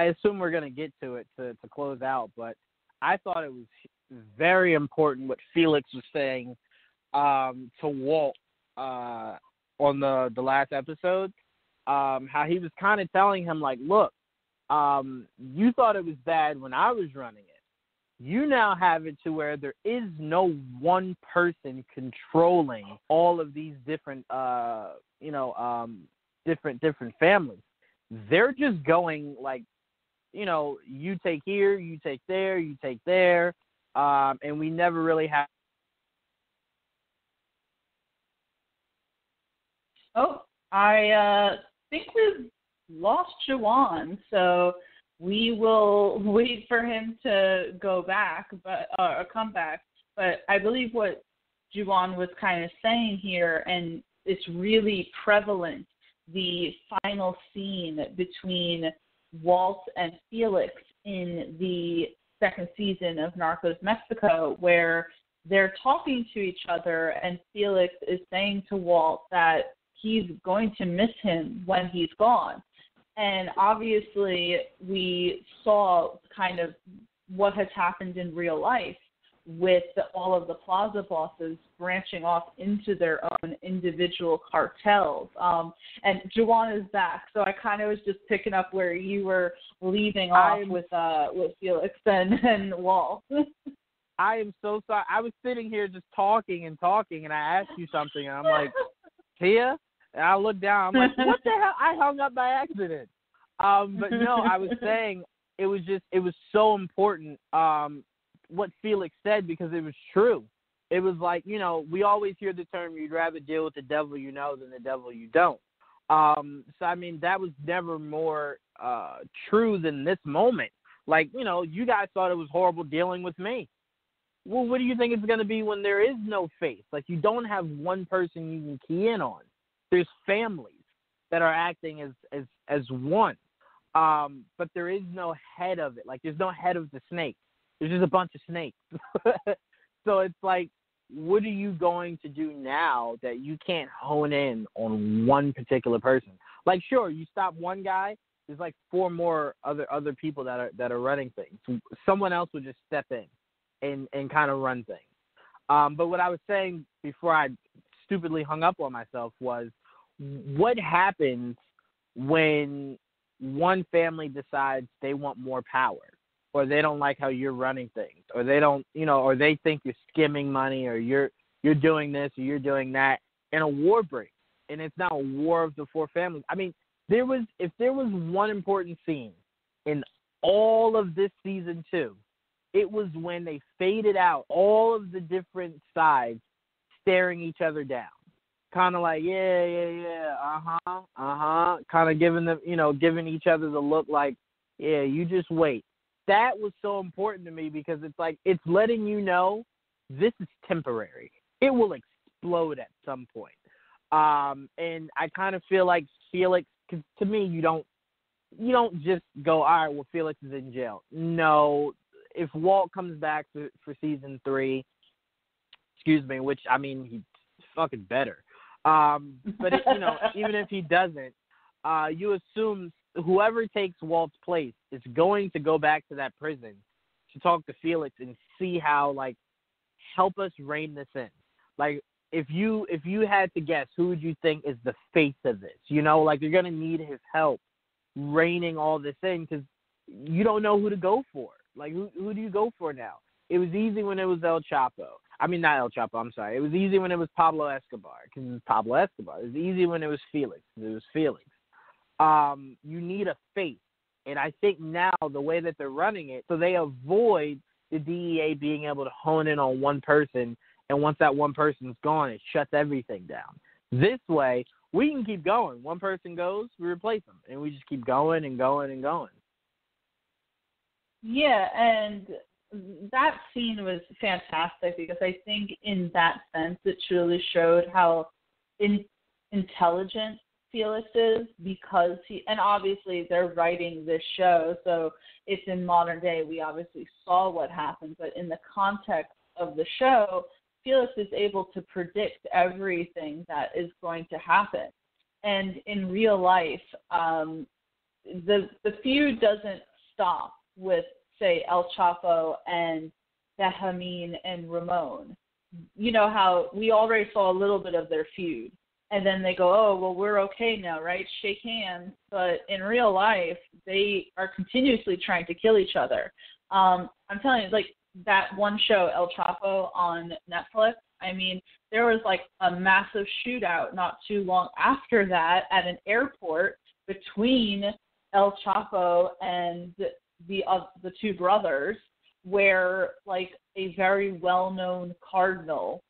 assume we're going to get to it to close out, but I thought it was very important what Felix was saying to Walt on the last episode, how he was kind of telling him, like, look, you thought it was bad when I was running it. You now have it to where there is no one person controlling all of these different, different families. They're just going like, you take here, you take there, you take there, and we never really have. Oh, I think we've lost Juwan, so we will wait for him to go back, or come back. But I believe what Juwan was kind of saying here, and it's really prevalent, the final scene between Walt and Felix in the second season of Narcos Mexico, where they're talking to each other, and Felix is saying to Walt that he's going to miss him when he's gone. And obviously we saw kind of what has happened in real life with all of the Plaza bosses branching off into their own individual cartels. And Juwan is back, so I kind of was just picking up where you were leaving off with Felix and Walt. I am so sorry. I was sitting here just talking, and I asked you something, and I'm like, Tia? And I looked down, I'm like, what the hell? I hung up by accident. But no, I was saying it was so important what Felix said, because it was true. It was like, we always hear the term, you'd rather deal with the devil you know than the devil you don't. So, I mean, that was never more true than this moment. Like, you guys thought it was horrible dealing with me. Well, what do you think it's going to be when there is no face? Like, you don't have one person you can key in on. There's families that are acting as one. But there is no head of it. Like, there's no head of the snake. There's just a bunch of snakes. So it's like, what are you going to do now that you can't hone in on one particular person? Like, sure, you stop one guy, there's like four more other people that are running things. Someone else would just step in and kind of run things. But what I was saying before I stupidly hung up on myself was, what happens when one family decides they want more power, or they don't like how you're running things, or they don't, or they think you're skimming money, or you're doing this, or you're doing that, and a war breaks, and it's now a war of the four families. I mean, if there was one important scene in all of this season 2, it was when they faded out all of the different sides staring each other down. Kind of like, yeah, kind of giving them, giving each other the look like, yeah, you just wait. That was so important to me, because it's like, it's letting you know this is temporary. It will explode at some point. And I kind of feel like Felix, 'cause to me, you don't just go, all right, well, Felix is in jail. No, if Walt comes back for season 3, which, I mean, he's fucking better. But even if he doesn't, you assume whoever takes Walt's place is going to go back to that prison to talk to Felix and see how, like, help us rein this in. Like, if you had to guess, who would you think is the face of this? Like, you're going to need his help reining all this in, because you don't know who to go for. Like, who do you go for now? It was easy when it was El Chapo. I mean, not El Chapo, I'm sorry. It was easy when it was Pablo Escobar, because it was Pablo Escobar. It was easy when it was Felix, because it was Felix. You need a face. And I think now the way that they're running it, so they avoid the DEA being able to hone in on one person, and once that one person's gone, it shuts everything down. This way, we can keep going. One person goes, we replace them, and we just keep going and going and going. Yeah, and that scene was fantastic because I think in that sense it truly showed how intelligent Felix is, because and obviously they're writing this show, so it's in modern day. We obviously saw what happened, but in the context of the show, Felix is able to predict everything that is going to happen. And in real life, the feud doesn't stop with, say, El Chapo and Benjamin and Ramon. You know how we already saw a little bit of their feud, and then they go, oh, well, we're okay now, right? Shake hands. But in real life, they are continuously trying to kill each other. I'm telling you, like that one show, El Chapo on Netflix, I mean, there was like a massive shootout not too long after that at an airport between El Chapo and the two brothers, where like a very well-known cardinal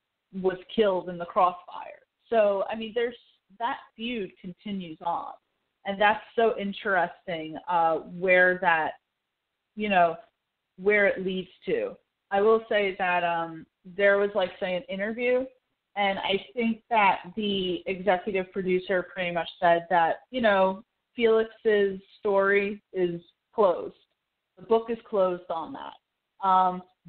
was killed in the crossfire. So, I mean, that feud continues on, and that's so interesting where that, where it leads to. I will say that there was, like, say, an interview, and I think that the executive producer pretty much said that, Felix's story is closed. The book is closed on that.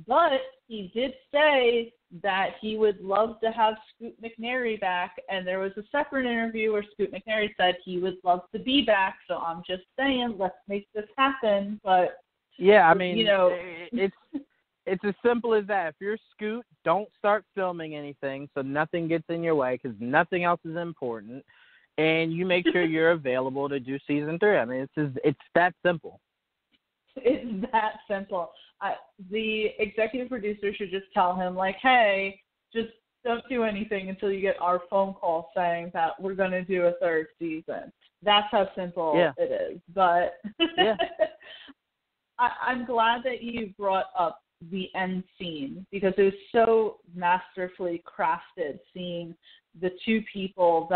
But he did say that he would love to have Scoot McNairy back, and there was a separate interview where Scoot McNairy said he would love to be back. So I'm just saying, let's make this happen. But yeah, I mean, it's as simple as that. If you're Scoot, don't start filming anything so nothing gets in your way, because nothing else is important, and you make sure you're available to do season 3. I mean, it's that simple. It's that simple. The executive producer should just tell him, like, hey, just don't do anything until you get our phone call saying that we're going to do a 3rd season. That's how simple it is. But yeah. I'm glad that you brought up the end scene, because it was so masterfully crafted, seeing the two people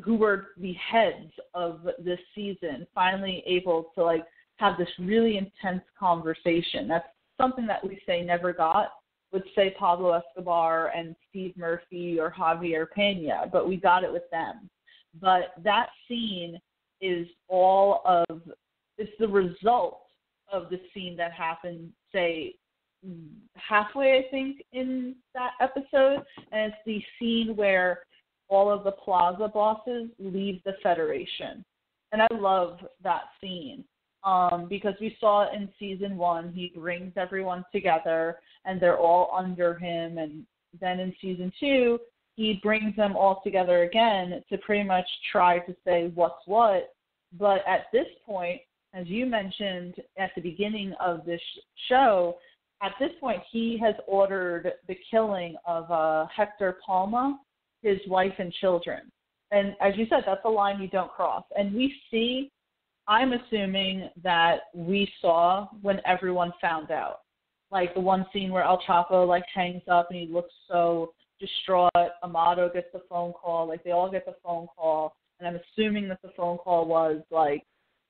who were the heads of this season finally able to, like, have this really intense conversation. That's something that we say never got with, say, Pablo Escobar and Steve Murphy or Javier Pena, but we got it with them. But that scene is it's the result of the scene that happened, say, halfway, I think, in that episode, and it's the scene where all of the Plaza bosses leave the Federation. And I love that scene because we saw it in season 1. He brings everyone together, and they're all under him. And then in season 2, he brings them all together again to pretty much try to say what's what. But at this point, as you mentioned at the beginning of this show, at this point he has ordered the killing of Hector Palma, his wife and children. And as you said, that's a line you don't cross. And we see, I'm assuming that we saw when everyone found out. Like the one scene where El Chapo like hangs up and he looks so distraught. Amado gets the phone call. Like they all get the phone call. And I'm assuming that the phone call was like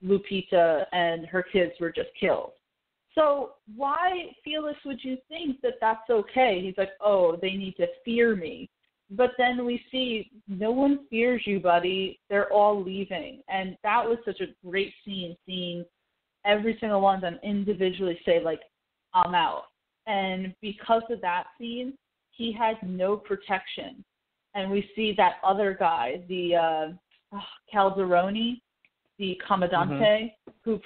Lupita and her kids were just killed. So why, Felix, would you think that that's okay? He's like, oh, they need to fear me. But then we see no one fears you, buddy. They're all leaving. And that was such a great scene, seeing every single one of them individually say, like, I'm out. And because of that scene, he has no protection. And we see that other guy, the Calderoni, the Commandante, who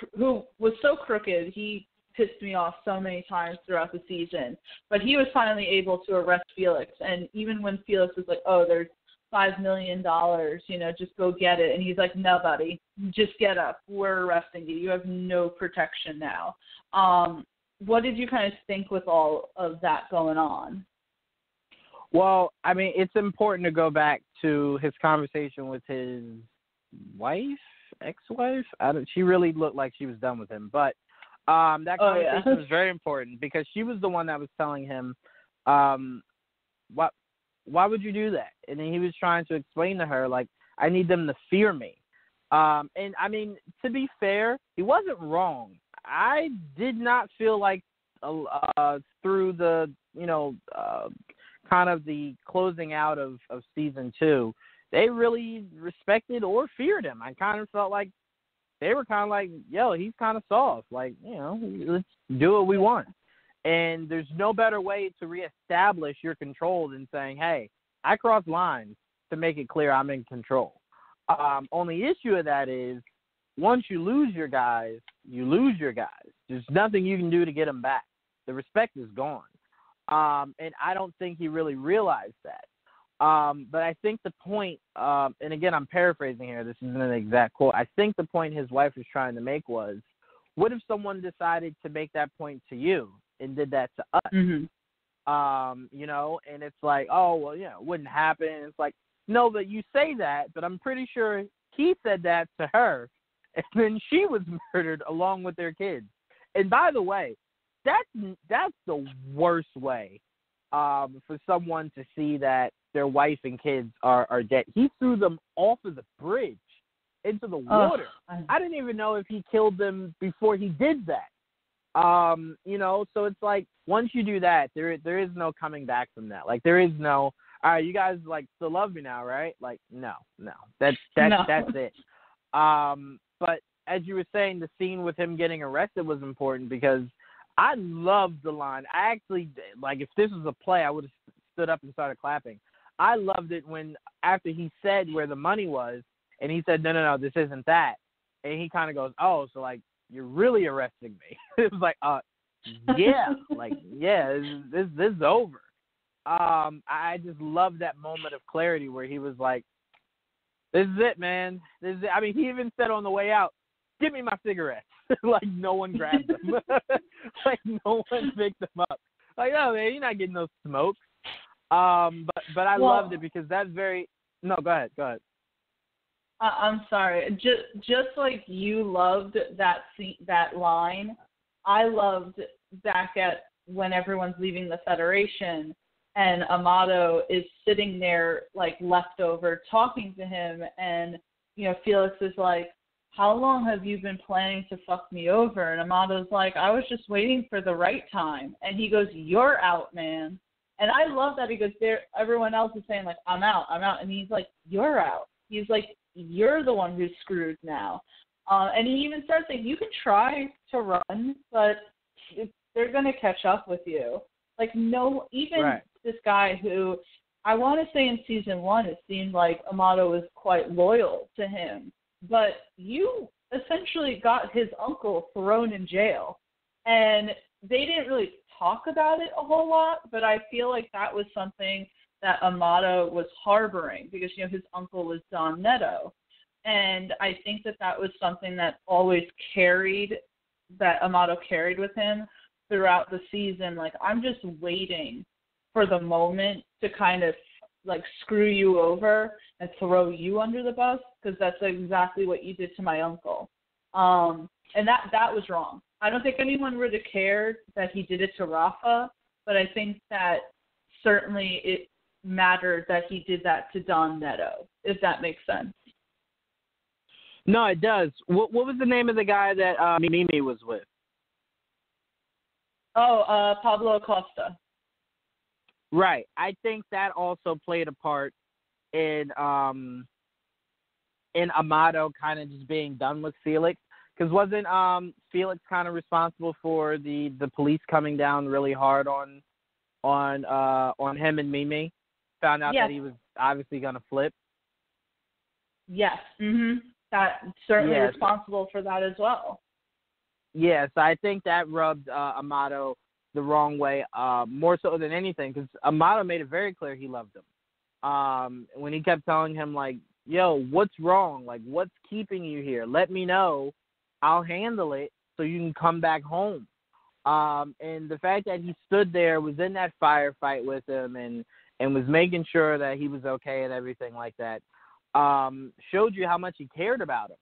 was so crooked. He pissed me off so many times throughout the season. But he was finally able to arrest Felix. And even when Felix was like, oh, there's $5 million, just go get it. And he's like, no, buddy, just get up. We're arresting you. You have no protection now. What did you kind of think with all of that going on? Well, I mean, it's important to go back to his conversation with his wife, ex-wife. She really looked like she was done with him. But that conversation was very important because she was the one that was telling him, why would you do that? And then he was trying to explain to her, like, I need them to fear me. And, I mean, to be fair, he wasn't wrong. I did not feel like through the, kind of the closing out of season 2, they really respected or feared him. I kind of felt like they were kind of like, yo, he's kind of soft. Like, let's do what we want. And there's no better way to reestablish your control than saying, hey, I cross lines to make it clear I'm in control. Only issue of that is once you lose your guys, you lose your guys. There's nothing you can do to get them back. The respect is gone. And I don't think he really realized that. But I think the point, and again, I'm paraphrasing here. This isn't an exact quote. I think the point his wife was trying to make was, what if someone decided to make that point to you and did that to us? Mm-hmm. And it's like, oh, well, it wouldn't happen. It's like, no, but you say that, but I'm pretty sure he said that to her, and then she was murdered along with their kids. And by the way, that's the worst way for someone to see that their wife and kids are dead. He threw them off of the bridge into the water. I didn't even know if he killed them before he did that. So it's like once you do that, there is no coming back from that. Like there is no, all right, you guys like still love me now, right? Like no, that's it. But as you were saying, the scene with him getting arrested was important because I loved the line. I actually, like, if this was a play, I would have stood up and started clapping. I loved it when, after he said where the money was, and he said, no, this isn't that. And he kind of goes, oh, so, like, you're really arresting me. It was like, yeah. Like, yeah, this is over. I just loved that moment of clarity where he was like, this is it, man. This is it. I mean, he even said on the way out, give me my cigarettes. Like, no one grabbed them. Like, no one picked them up. Like, no, man, you're not getting no smoke. But I loved it because that's very – no, go ahead. I'm sorry. Just like you loved that line, I loved back at when everyone's leaving the Federation and Amato is sitting there, like, leftover talking to him, and, Felix is like, how long have you been planning to fuck me over? And Amato's like, I was just waiting for the right time. And he goes, you're out, man. And I love that because everyone else is saying, like, I'm out. And he's like, you're out. He's like, you're the one who's screwed now. And he even starts saying, you can try to run, but they're going to catch up with you. Like, no, even this guy who, I want to say in season 1, it seemed like Amato was quite loyal to him. But you essentially got his uncle thrown in jail. And they didn't really talk about it a whole lot, but I feel like that was something that Amato was harboring because, his uncle was Don Neto. And I think that was something that always that Amato carried with him throughout the season. Like, I'm just waiting for the moment to kind of, like, screw you over and throw you under the bus because that's exactly what you did to my uncle. And that was wrong. I don't think anyone would have cared that he did it to Rafa, but I think that certainly it mattered that he did that to Don Neto, if that makes sense. No, it does. What was the name of the guy that Mimi was with? Oh, Pablo Acosta. Right. I think that also played a part in Amato kind of just being done with Felix. Because wasn't Felix kind of responsible for the police coming down really hard on him and Mimi? Found out that he was obviously going to flip. Yes. Mm-hmm. That certainly responsible for that as well. Yes, I think that rubbed Amato the wrong way, more so than anything, because Amato made it very clear he loved him. When he kept telling him, like, yo, what's wrong? Like, what's keeping you here? Let me know. I'll handle it so you can come back home. And the fact that he stood there, was in that firefight with him, and was making sure that he was okay and everything like that, showed you how much he cared about him.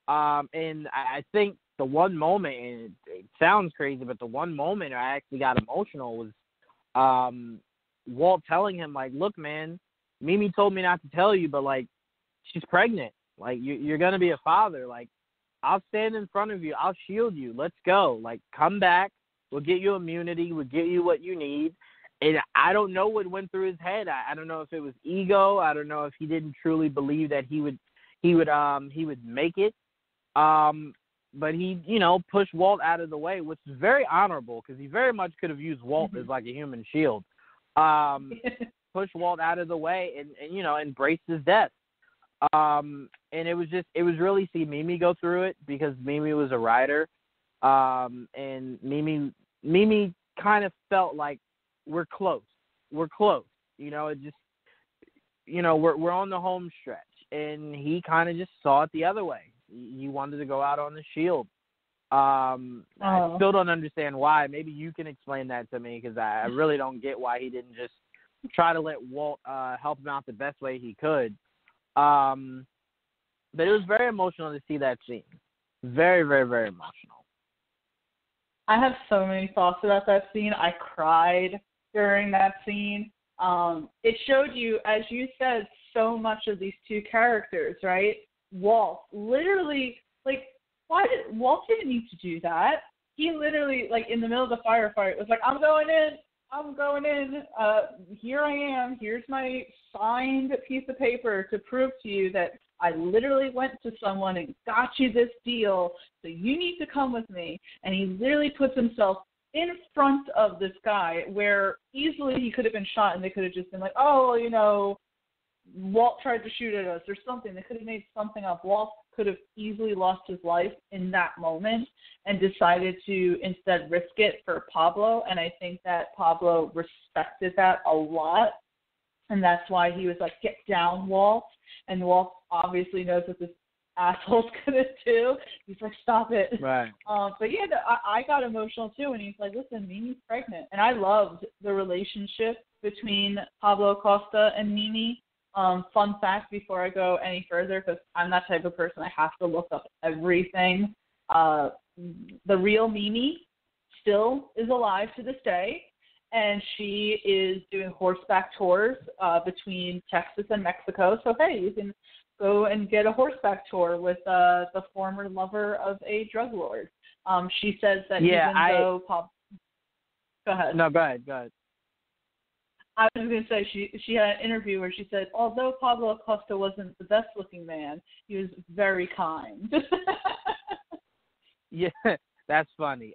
And I think the one moment, and it sounds crazy, but the one moment I actually got emotional was Walt telling him, like, look, man, Mimi told me not to tell you, but, like, she's pregnant. Like, you're going to be a father. Like, I'll stand in front of you. I'll shield you. Let's go. Like, come back. We'll get you immunity. We'll get you what you need. And I don't know what went through his head. I don't know if it was ego. I don't know if he didn't truly believe that he would make it. But he, pushed Walt out of the way, which is very honorable because he very much could have used Walt as like a human shield. Pushed Walt out of the way and embraced his death. And it was really see Mimi go through it because Mimi was a writer. And Mimi kind of felt like we're close. We're close. It just, we're on the home stretch. And he kind of just saw it the other way. He wanted to go out on the shield. I still don't understand why. Maybe you can explain that to me because I really don't get why he didn't just try to let Walt help him out the best way he could. But it was very emotional to see that scene. Very, very, very emotional. I have so many thoughts about that scene. I cried during that scene. It showed you, as you said, so much of these two characters, right? Walt literally, like, Walt didn't need to do that. He literally, like, in the middle of the firefight was like, I'm going in. Here I am. Here's my signed piece of paper to prove to you that I literally went to someone and got you this deal, so you need to come with me. And he literally puts himself in front of this guy where easily he could have been shot and they could have just been like, oh, Walt tried to shoot at us or something. They could have made something up. Walt could have easily lost his life in that moment and decided to instead risk it for Pablo. And I think that Pablo respected that a lot. And that's why he was like, get down, Walt. And Walt obviously knows what this asshole's going to do. He's like, stop it. Right. But yeah, I got emotional too when he's like, listen, Mimi's pregnant. And I loved the relationship between Pablo Costa and Mimi. Fun fact before I go any further, because I'm that type of person, I have to look up everything. The real Mimi still is alive to this day, and she is doing horseback tours between Texas and Mexico. So, hey, you can go and get a horseback tour with the former lover of a drug lord. She says that though Go ahead. No, go ahead. I was going to say she had an interview where she said, although Pablo Acosta wasn't the best looking man, he was very kind. Yeah, that's funny.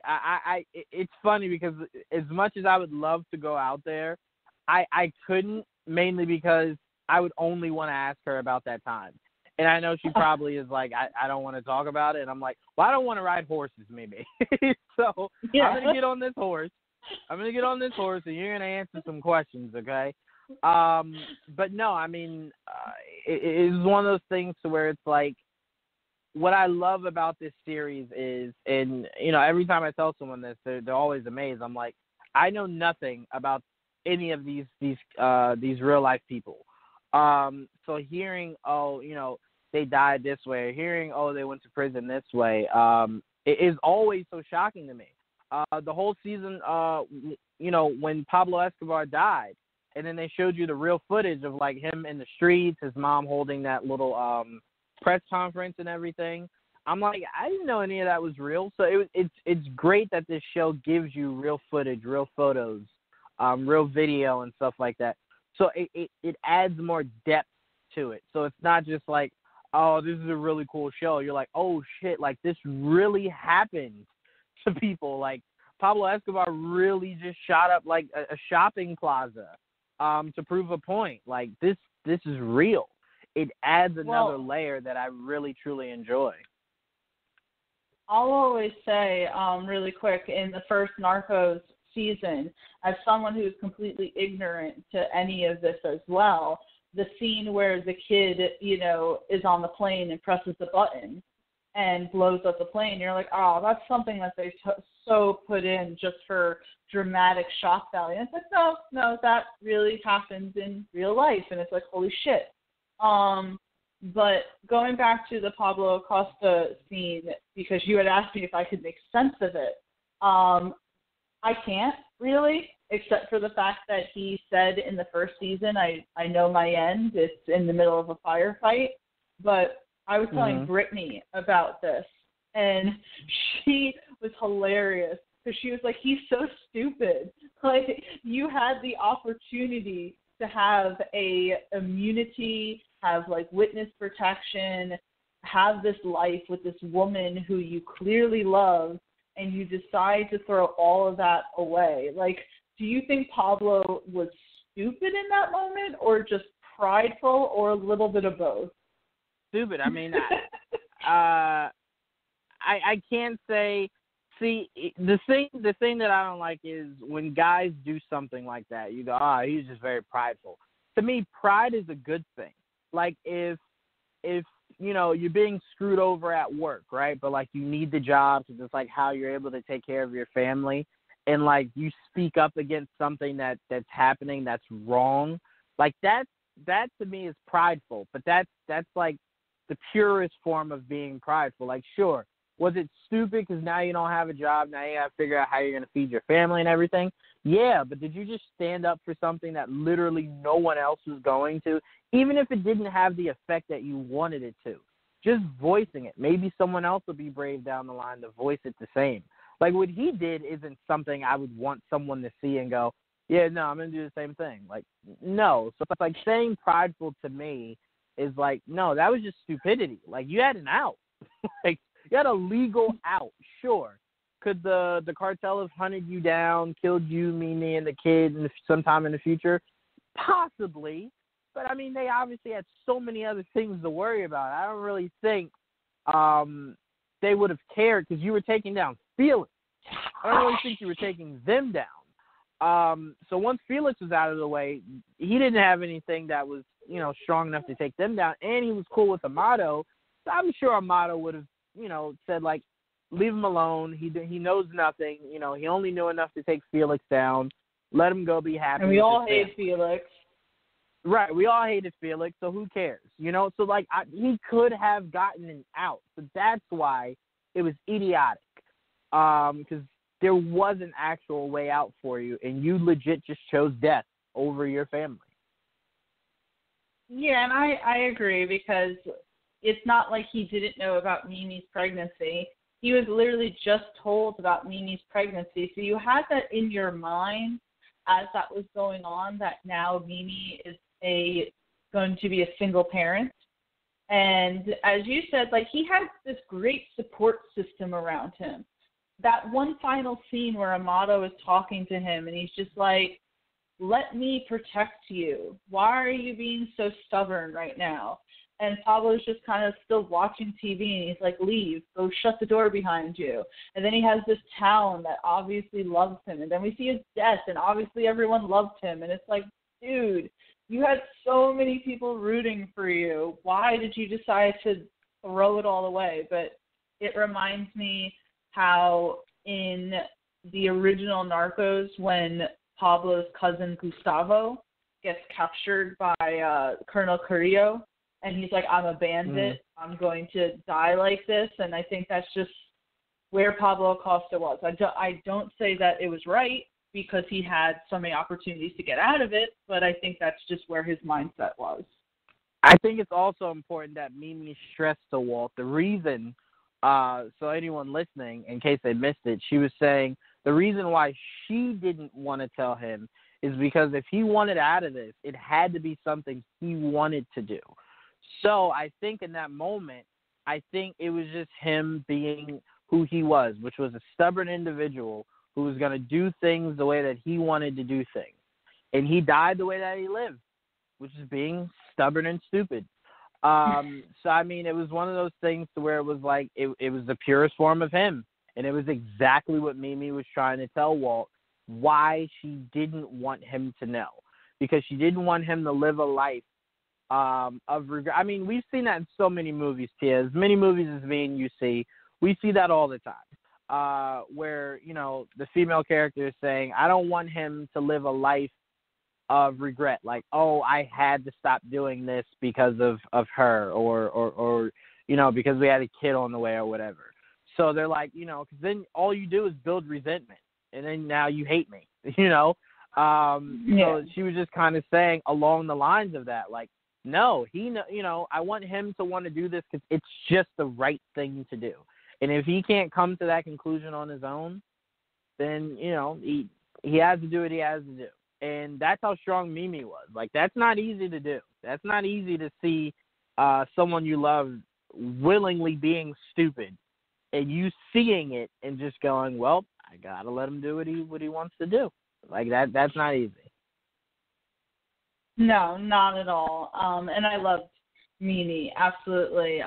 It's funny because as much as I would love to go out there, I couldn't, mainly because I would only want to ask her about that time. And I know she probably is like, I don't want to talk about it. And I'm like, well, I don't want to ride horses, maybe. So yeah. I'm going to get on this horse. and you're going to answer some questions, okay? But no, I mean, it's one of those things to where it's like, what I love about this series is, and, every time I tell someone this, they're always amazed. I'm like, I know nothing about any of these real life people. So hearing, they died this way, hearing, they went to prison this way, it is always so shocking to me. The whole season, when Pablo Escobar died, and then they showed you the real footage of, like, him in the streets, his mom holding that little press conference and everything. I'm like, I didn't know any of that was real. So it's great that this show gives you real footage, real photos, real video and stuff like that. So it adds more depth to it. So it's not just like, oh, this is a really cool show. You're like, oh, shit, like, this really happened to people. Like, Pablo Escobar really just shot up, like, a shopping plaza to prove a point. Like, this is real. It adds another layer that I really, truly enjoy. I'll always say, really quick, in the first Narcos season, as someone who's completely ignorant to any of this as well, the scene where the kid, is on the plane and presses the button and blows up the plane, you're like, oh, that's something that they so put in just for dramatic shock value. And it's like, no, that really happens in real life. And it's like, holy shit. But going back to the Pablo Acosta scene, because you had asked me if I could make sense of it, I can't really, except for the fact that he said in the first season, I know my end. It's in the middle of a firefight. But I was telling Brittany about this, and she was hilarious because she was like, he's so stupid. Like, you had the opportunity to have a immunity, have like witness protection, have this life with this woman who you clearly love, and you decide to throw all of that away. Like, do you think Pablo was stupid in that moment, or just prideful, or a little bit of both? Stupid. I mean, I can't say. See, the thing that I don't like is when guys do something like that. You go, he's just very prideful. To me, pride is a good thing. Like if you know you're being screwed over at work, right? But like you need the job, so it's like how you're able to take care of your family, and like you speak up against something that's happening that's wrong. Like that to me is prideful. But that's like the purest form of being prideful. Like, sure. Was it stupid because now you don't have a job, now you got to figure out how you're going to feed your family and everything? Yeah, but did you just stand up for something that literally no one else was going to, even if it didn't have the effect that you wanted it to? Just voicing it. Maybe someone else will be brave down the line to voice it the same. Like, what he did isn't something I would want someone to see and go, yeah, no, I'm going to do the same thing. Like, no. So it's like saying prideful to me is like, no, that was just stupidity. Like, you had an out. Like, you had a legal out, sure. Could the cartel have hunted you down, killed you, Mimi, and the kid sometime in the future? Possibly. But, I mean, they obviously had so many other things to worry about. I don't really think they would have cared because you were taking down Felix. I don't really think you were taking them down. So once Felix was out of the way, he didn't have anything that was, you know, strong enough to take them down, and he was cool with Amato. So I'm sure Amato would have, you know, said, like, leave him alone. He knows nothing. You know, he only knew enough to take Felix down. Let him go be happy. And we all hate Felix. Right. We all hated Felix, so who cares? You know, so, like, he could have gotten an out. So that's why it was idiotic. Because there was an actual way out for you, and you legit just chose death over your family. Yeah, and I agree because it's not like he didn't know about Mimi's pregnancy. He was literally just told about Mimi's pregnancy. So you had that in your mind as that was going on, that now Mimi is going to be a single parent. And as you said, like, he has this great support system around him. That one final scene where Amato is talking to him and he's just like, let me protect you. Why are you being so stubborn right now? And Pablo's just kind of still watching TV, and he's like, leave, go shut the door behind you. And then he has this town that obviously loves him. And then we see his death, and obviously everyone loves him. And it's like, dude, you had so many people rooting for you. Why did you decide to throw it all away? But it reminds me how in the original Narcos, when Pablo's cousin Gustavo gets captured by Colonel Carrillo, and he's like, I'm a bandit. I'm going to die like this. And I think that's just where Pablo Acosta was. I don't say that it was right because he had so many opportunities to get out of it, but I think that's just where his mindset was. I think it's also important that Mimi stressed to Walt the reason, so anyone listening, in case they missed it, she was saying the reason why she didn't want to tell him is because if he wanted out of this, it had to be something he wanted to do. So I think in that moment, I think it was just him being who he was, which was a stubborn individual who was going to do things the way that he wanted to do things. And he died the way that he lived, which is being stubborn and stupid. So, I mean, it was one of those things to where it was like it was the purest form of him. And it was exactly what Mimi was trying to tell Walt, why she didn't want him to know. Because she didn't want him to live a life of regret. I mean, we've seen that in so many movies, Tia. As many movies as me and you see, we see that all the time. Where, you know, the female character is saying, I don't want him to live a life of regret, like, oh, I had to stop doing this because of her, or because we had a kid on the way or whatever. So they're like, because then all you do is build resentment, and then now you hate me, So she was just kind of saying along the lines of that, like, no, I want him to want to do this because it's just the right thing to do. And if he can't come to that conclusion on his own, then, he has to do what he has to do. And that's how strong Mimi was. Like, that's not easy to do. That's not easy to see someone you love willingly being stupid and you seeing it and just going, well, I got to let him do what he wants to do. Like, that's not easy. No, not at all. And I loved Mimi, absolutely.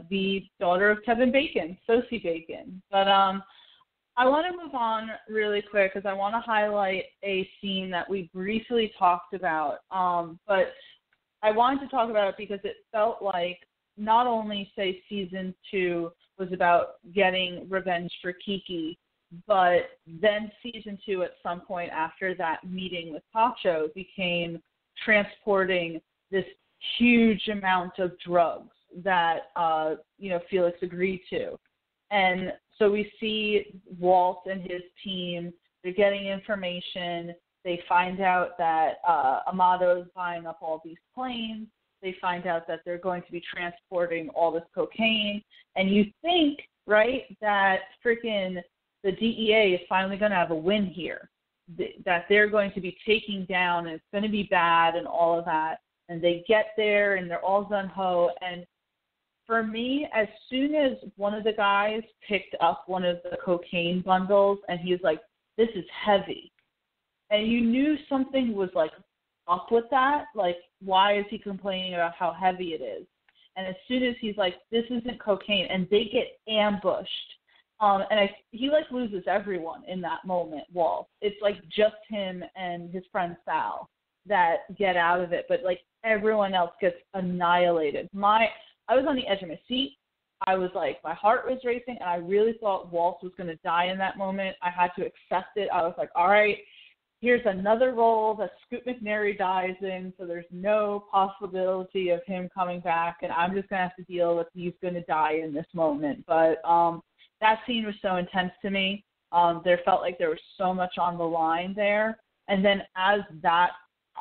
The daughter of Kevin Bacon, Sosie Bacon. But I want to move on really quick because I want to highlight a scene that we briefly talked about. But I wanted to talk about it because it felt like not only, say, season 2 was about getting revenge for Kiki, but then season 2 at some point after that meeting with Pacho became transporting this huge amount of drugs that, Felix agreed to. And so we see Walt and his team, they're getting information. They find out that Amato is buying up all these planes. They find out that they're going to be transporting all this cocaine. And you think, right, that freaking the DEA is finally going to have a win here, that they're going to be taking down and it's going to be bad and all of that. And they get there and they're all gung-ho. And for me, as soon as one of the guys picked up one of the cocaine bundles and he was like, this is heavy. And you knew something was like up with that. Like, why is he complaining about how heavy it is? And as soon as he's like, this isn't cocaine, and they get ambushed. He like loses everyone in that moment, Walt. It's like just him and his friend Sal that get out of it. But like everyone else gets annihilated. I was on the edge of my seat. I was like, my heart was racing, and I really thought Walt was going to die in that moment. I had to accept it. I was like, all right, here's another role that Scoot McNairy dies in, so there's no possibility of him coming back, and I'm just going to have to deal with he's going to die in this moment. But that scene was so intense to me. There felt like there was so much on the line there. And then as that,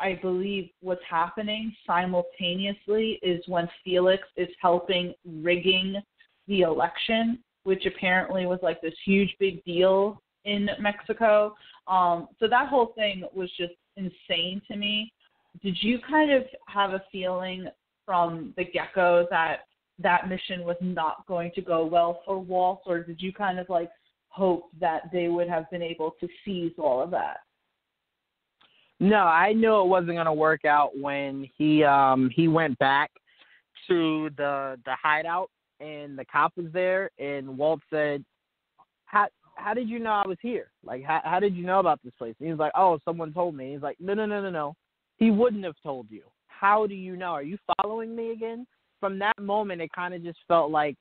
I believe what's happening simultaneously is when Felix is helping rigging the election, which apparently was like this huge big deal in Mexico. So that whole thing was just insane to me. Did you kind of have a feeling from the get-go that mission was not going to go well for Walt, or did you kind of like hope that they would have been able to seize all of that? No, I knew it wasn't going to work out when he went back to the hideout and the cop was there, and Walt said, how did you know I was here? Like, how did you know about this place? And he was like, oh, someone told me. He's like, no. He wouldn't have told you. How do you know? Are you following me again? From that moment, it kind of just felt like,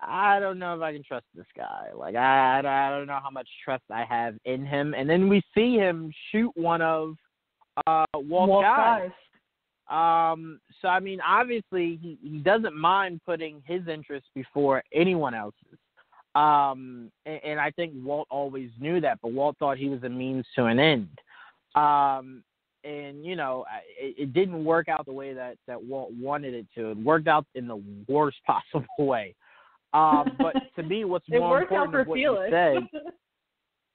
I don't know if I can trust this guy. Like, I don't know how much trust I have in him. And then we see him shoot one of Walt's guys. So, I mean, obviously, he doesn't mind putting his interests before anyone else's. And I think Walt always knew that, but Walt thought he was a means to an end. And, it didn't work out the way that Walt wanted it to. It worked out in the worst possible way. But to me, what's more important is what Felix. you said.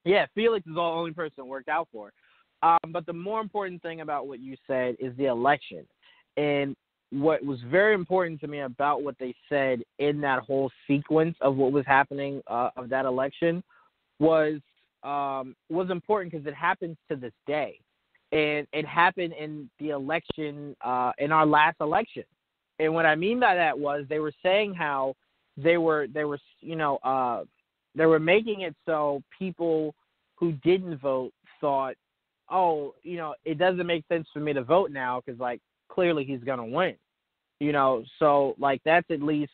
Yeah, Felix is the only person it worked out for. But the more important thing about what you said is the election. And what was very important to me about what they said in that whole sequence of what was happening of that election was important because it happens to this day. And it happened in the election, in our last election. And what I mean by that was they were saying how they were making it so people who didn't vote thought, oh, it doesn't make sense for me to vote now because, like, clearly he's going to win. So, like, that's at least,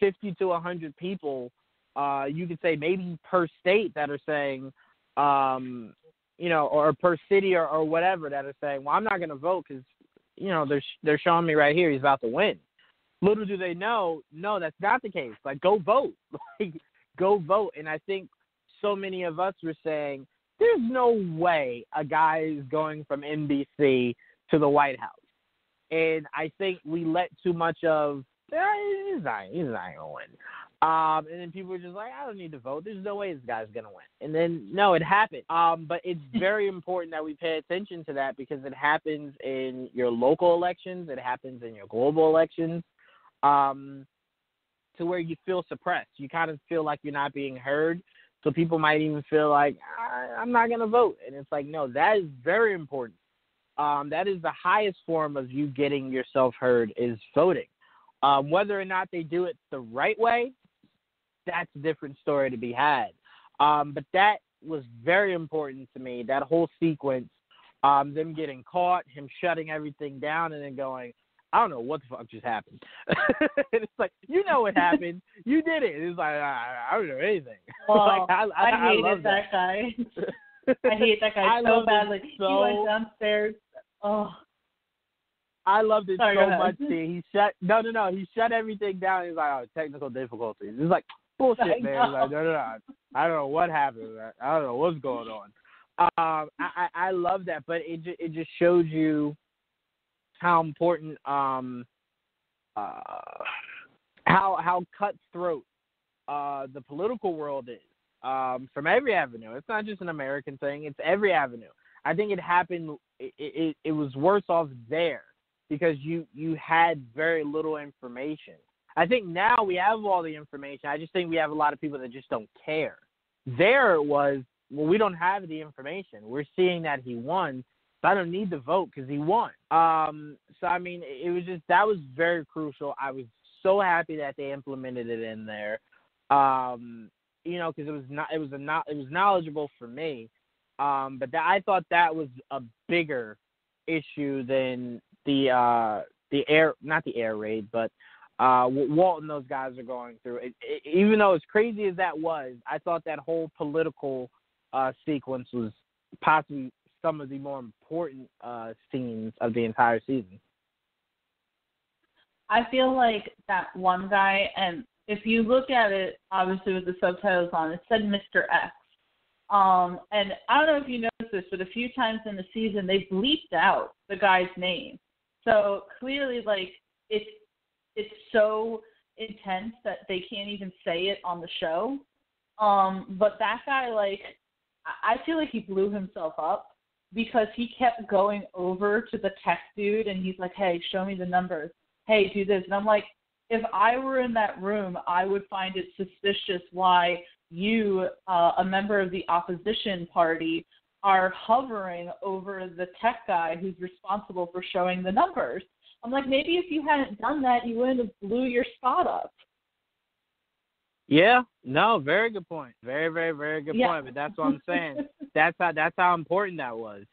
50 to 100 people, you could say maybe per state that are saying, or per city or whatever that are saying, well, I'm not going to vote because, they're showing me right here he's about to win. Little do they know, no, that's not the case. Like, go vote. Like, go vote. And I think so many of us were saying, there's no way a guy is going from NBC to the White House. And I think we let too much of, he's not going to win. And then people were just like, I don't need to vote. There's no way this guy's going to win. And then, no, it happened. But it's very important that we pay attention to that because it happens in your local elections. It happens in your global elections to where you feel suppressed. You kind of feel like you're not being heard. So people might even feel like, I'm not going to vote. And it's like, no, that is very important. That is the highest form of you getting yourself heard is voting. Whether or not they do it the right way, that's a different story to be had. But that was very important to me, that whole sequence, them getting caught, him shutting everything down, and then going, I don't know what the fuck just happened. And it's like, what happened. You did it. It's like, I don't know anything. Well, like, I hated that guy. I hate that guy so badly. He went downstairs. Oh. I loved it Sorry, so much. He shut everything down. He's like, oh, technical difficulties. It's like, bullshit, man. He's like, no. I don't know what happened. I don't know what's going on. I love that, but it just shows you how important how cutthroat the political world is from every avenue. It's not just an American thing. It's every avenue. I think it happened. It was worse off there because you had very little information. I think now we have all the information. I just think we have a lot of people that just don't care. There it was, well, we don't have the information. We're seeing that he won, so I don't need to vote because he won. So, I mean, it was just, that was very crucial. I was so happy that they implemented it in there, because it was knowledgeable for me. But I thought that was a bigger issue than not the air raid, but what Walt and those guys are going through. Even though as crazy as that was, I thought that whole political sequence was possibly some of the more important scenes of the entire season. I feel like that one guy, and if you look at it, obviously with the subtitles on, it said Mr. X. And I don't know if you noticed this, but a few times in the season they bleeped out the guy's name. So clearly, like, it's so intense that they can't even say it on the show. But that guy, like, I feel like he blew himself up because he kept going over to the tech dude and he's like, hey, show me the numbers. Hey, do this. And I'm like, if I were in that room, I would find it suspicious why you, a member of the opposition party, are hovering over the tech guy who's responsible for showing the numbers. I'm like, maybe if you hadn't done that, you wouldn't have blew your spot up. Yeah, no, very good point. Very, very, very good point. But that's what I'm saying. That's how important that was.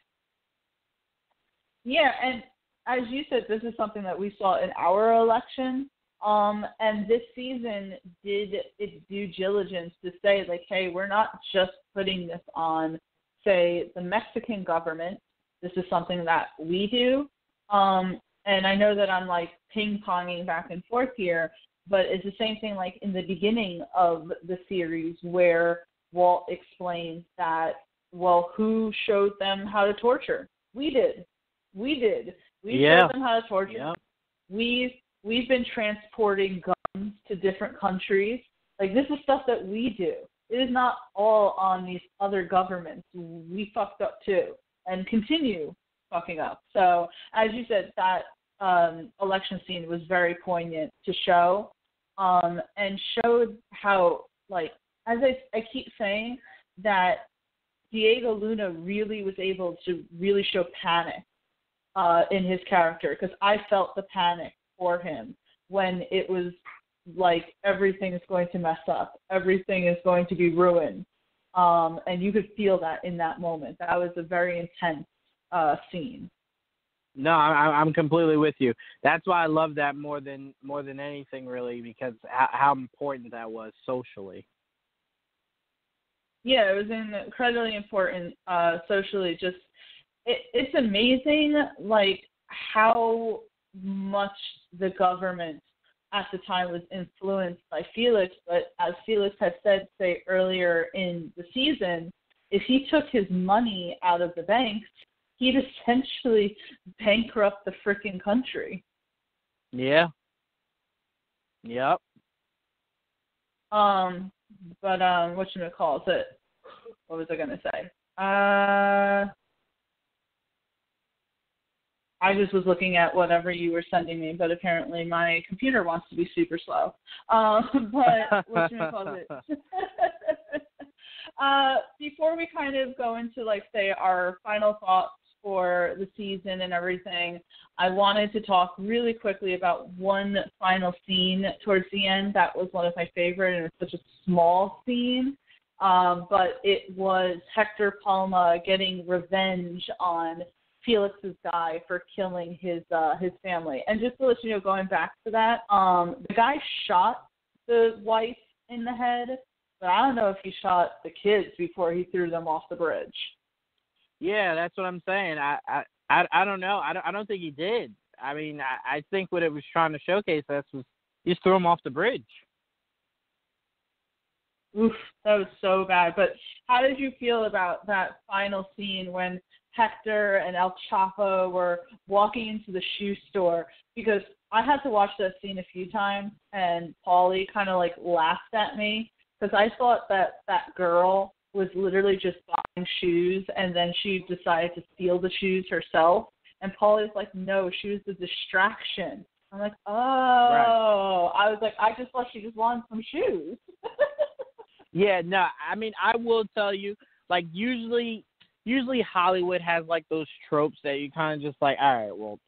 Yeah, and as you said, this is something that we saw in our election. And this season did its due diligence to say, like, hey, we're not just putting this on, say, the Mexican government. This is something that we do. And I know that I'm, like, ping-ponging back and forth here, but it's the same thing, like, in the beginning of the series where Walt explains that, well, who showed them how to torture? We did. We showed them how to torture. Yeah. We've been transporting guns to different countries. Like, this is stuff that we do. It is not all on these other governments. We fucked up too and continue fucking up. So, as you said, that election scene was very poignant to show and showed how, like, as I keep saying, that Diego Luna really was able to really show panic in his character, because I felt the panic for him when it was like everything is going to mess up, everything is going to be ruined, and you could feel that in that moment. That was a very intense scene. No, I'm completely with you. That's why I love that more than anything, really, because how important that was socially. Yeah, it was incredibly important socially. Just it's amazing, like how much the government at the time was influenced by Felix. But as Felix had said, say earlier in the season, if he took his money out of the banks, he'd essentially bankrupt the freaking country. Yeah. Yep. But whatchamacallit it? What was I gonna say? I just was looking at whatever you were sending me, but apparently my computer wants to be super slow. But whatchamacallit it? Before we kind of go into, like, say, our final thoughts for the season and everything, I wanted to talk really quickly about one final scene towards the end. That was one of my favorite, and it's such a small scene. But it was Hector Palma getting revenge on Felix's guy for killing his family. And just to let you know, going back to that, the guy shot the wife in the head, but I don't know if he shot the kids before he threw them off the bridge. Yeah, that's what I'm saying. I don't know. I don't think he did. I mean, I think what it was trying to showcase us was he just threw him off the bridge. Oof, that was so bad. But how did you feel about that final scene when Hector and El Chapo were walking into the shoe store? Because I had to watch that scene a few times, and Paulie kind of like laughed at me because I thought that girl was literally just buying shoes, and then she decided to steal the shoes herself. And Paulie's like, no, she was the distraction. I'm like, oh. Right. I was like, I just thought she just wanted some shoes. Yeah, no, I mean, I will tell you, like, usually Hollywood has, like, those tropes that you kind of just like, all right, well,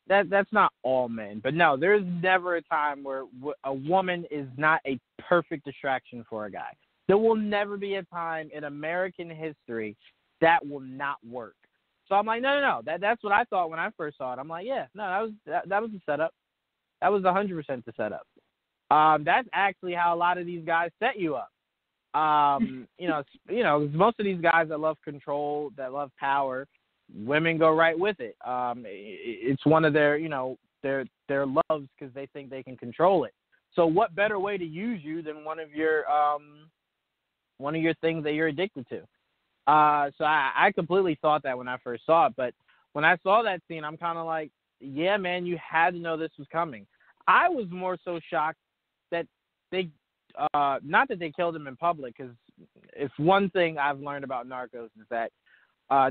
that's not all men. But no, there's never a time where a woman is not a perfect distraction for a guy. There will never be a time in American history that will not work. So I'm like, no. That's what I thought when I first saw it. I'm like, yeah, no, that was the setup. That was 100% the setup. That's actually how a lot of these guys set you up. You know, most of these guys that love control, that love power, women go right with it. It's one of their, you know, their loves because they think they can control it. So what better way to use you than one of your things that you're addicted to? So I completely thought that when I first saw it, but when I saw that scene, I'm kind of like, yeah, man, you had to know this was coming. I was more so shocked that they, not that they killed him in public, because if one thing I've learned about Narcos is that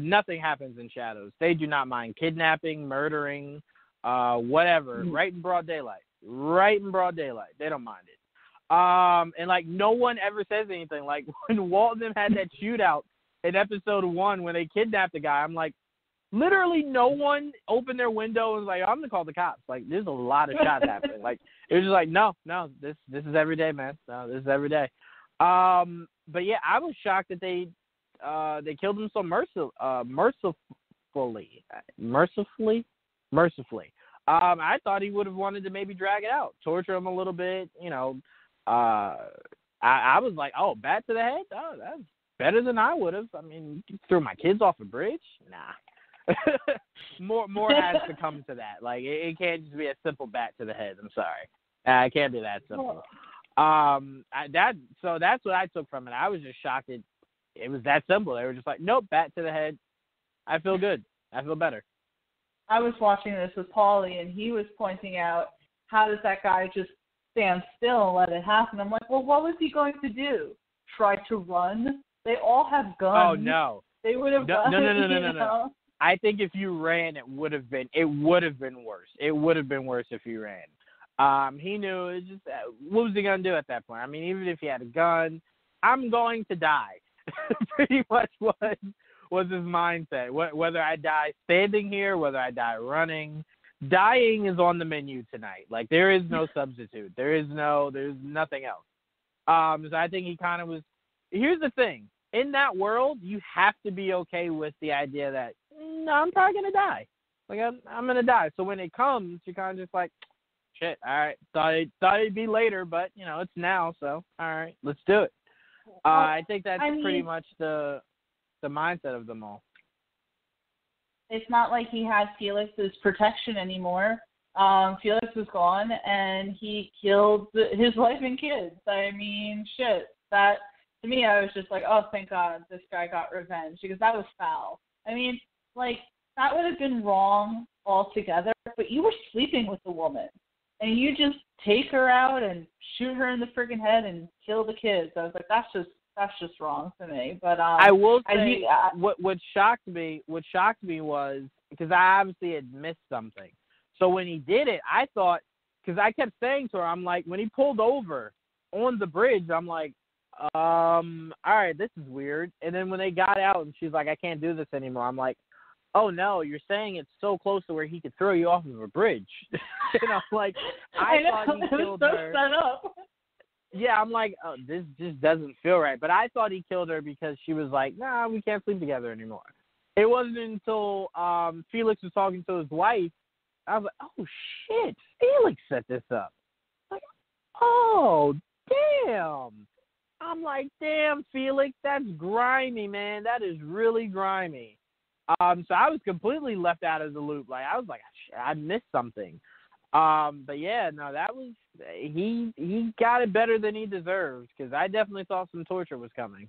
nothing happens in shadows. They do not mind kidnapping, murdering, whatever, right in broad daylight. They don't mind it. And, like, no one ever says anything. Like, when Walton had that shootout in episode 1 when they kidnapped the guy, I'm like, literally no one opened their window and was like, I'm going to call the cops. Like, there's a lot of shots happening. Like, it was just like, no, this is every day, man. No, this is every day. But, yeah, I was shocked that they killed him so mercifully. I thought he would have wanted to maybe drag it out, torture him a little bit, you know. I was like, oh, bat to the head? Oh, that's better than I would have. I mean, you threw my kids off a bridge? Nah. More has to come to that. Like, it can't just be a simple bat to the head. I'm sorry. It can't be that simple. So that's what I took from it. I was just shocked it was that simple. They were just like, nope, bat to the head. I feel good. I feel better. I was watching this with Paulie, and he was pointing out, how does that guy just stand still and let it happen? I'm like, well, what was he going to do? Try to run? They all have guns. Oh, no. They would have done No. I think if you ran, it would have been worse. It would have been worse if you ran. He knew it was just, what was he going to do at that point? I mean, even if he had a gun, I'm going to die. Pretty much was his mindset. Whether I die standing here, whether I die running, dying is on the menu tonight. Like, there is no substitute. There's nothing else. So I think he kind of was. Here's the thing. In that world, you have to be okay with the idea that, no, I'm probably going to die. Like, I'm going to die. So when it comes, you're kind of just like, shit, all right, thought it'd be later, but, you know, it's now, so, all right, let's do it. I think that's I mean, pretty much the mindset of them all. It's not like he had Felix's protection anymore. Felix was gone, and he killed his wife and kids. I mean, shit. That, to me, I was just like, oh, thank God this guy got revenge, because that was foul. I mean, like, that would have been wrong altogether, but you were sleeping with the woman, and you just take her out and shoot her in the freaking head and kill the kids. I was like, that's just wrong to me. But I will say what shocked me was, because I obviously had missed something. So when he did it, I thought, because I kept saying to her, I'm like, when he pulled over on the bridge, I'm like, all right, this is weird. And then when they got out and she's like, I can't do this anymore, I'm like, oh no, you're saying it's so close to where he could throw you off of a bridge. And I'm like, I thought he killed her. Set up. Yeah, I'm like, oh, this just doesn't feel right. But I thought he killed her because she was like, nah, we can't sleep together anymore. It wasn't until Felix was talking to his wife, I was like, oh shit, Felix set this up. Like, oh, damn. I'm like, damn, Felix, that's grimy, man. That is really grimy. So I was completely left out of the loop. Like, I was like, I missed something. But yeah, no, that was, he got it better than he deserved, because I definitely thought some torture was coming.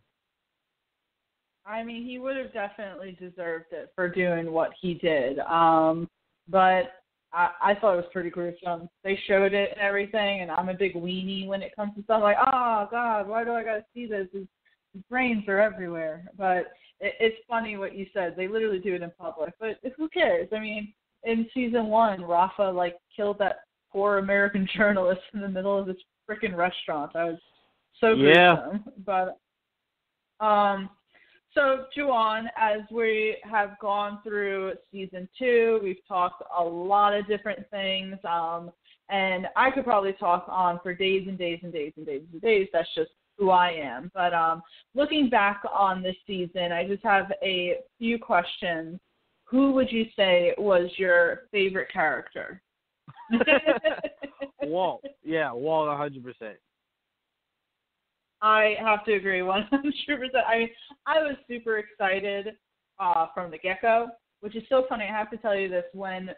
I mean, he would have definitely deserved it for doing what he did. But I thought it was pretty gruesome. They showed it and everything, and I'm a big weenie when it comes to stuff like, oh, God, why do I got to see this? His brains are everywhere. But it's funny what you said. They literally do it in public. But who cares? I mean, in season 1, Rafa, like, killed that poor American journalist in the middle of this freaking restaurant. I was so gruesome. But, so, Juwan, as we have gone through season 2, we've talked a lot of different things, and I could probably talk on for days and days and days and days and days. That's just who I am. But looking back on this season, I just have a few questions. Who would you say was your favorite character? Walt. Yeah, Walt 100%. I have to agree 100%. I mean, I was super excited from the get-go, which is so funny. I have to tell you this. When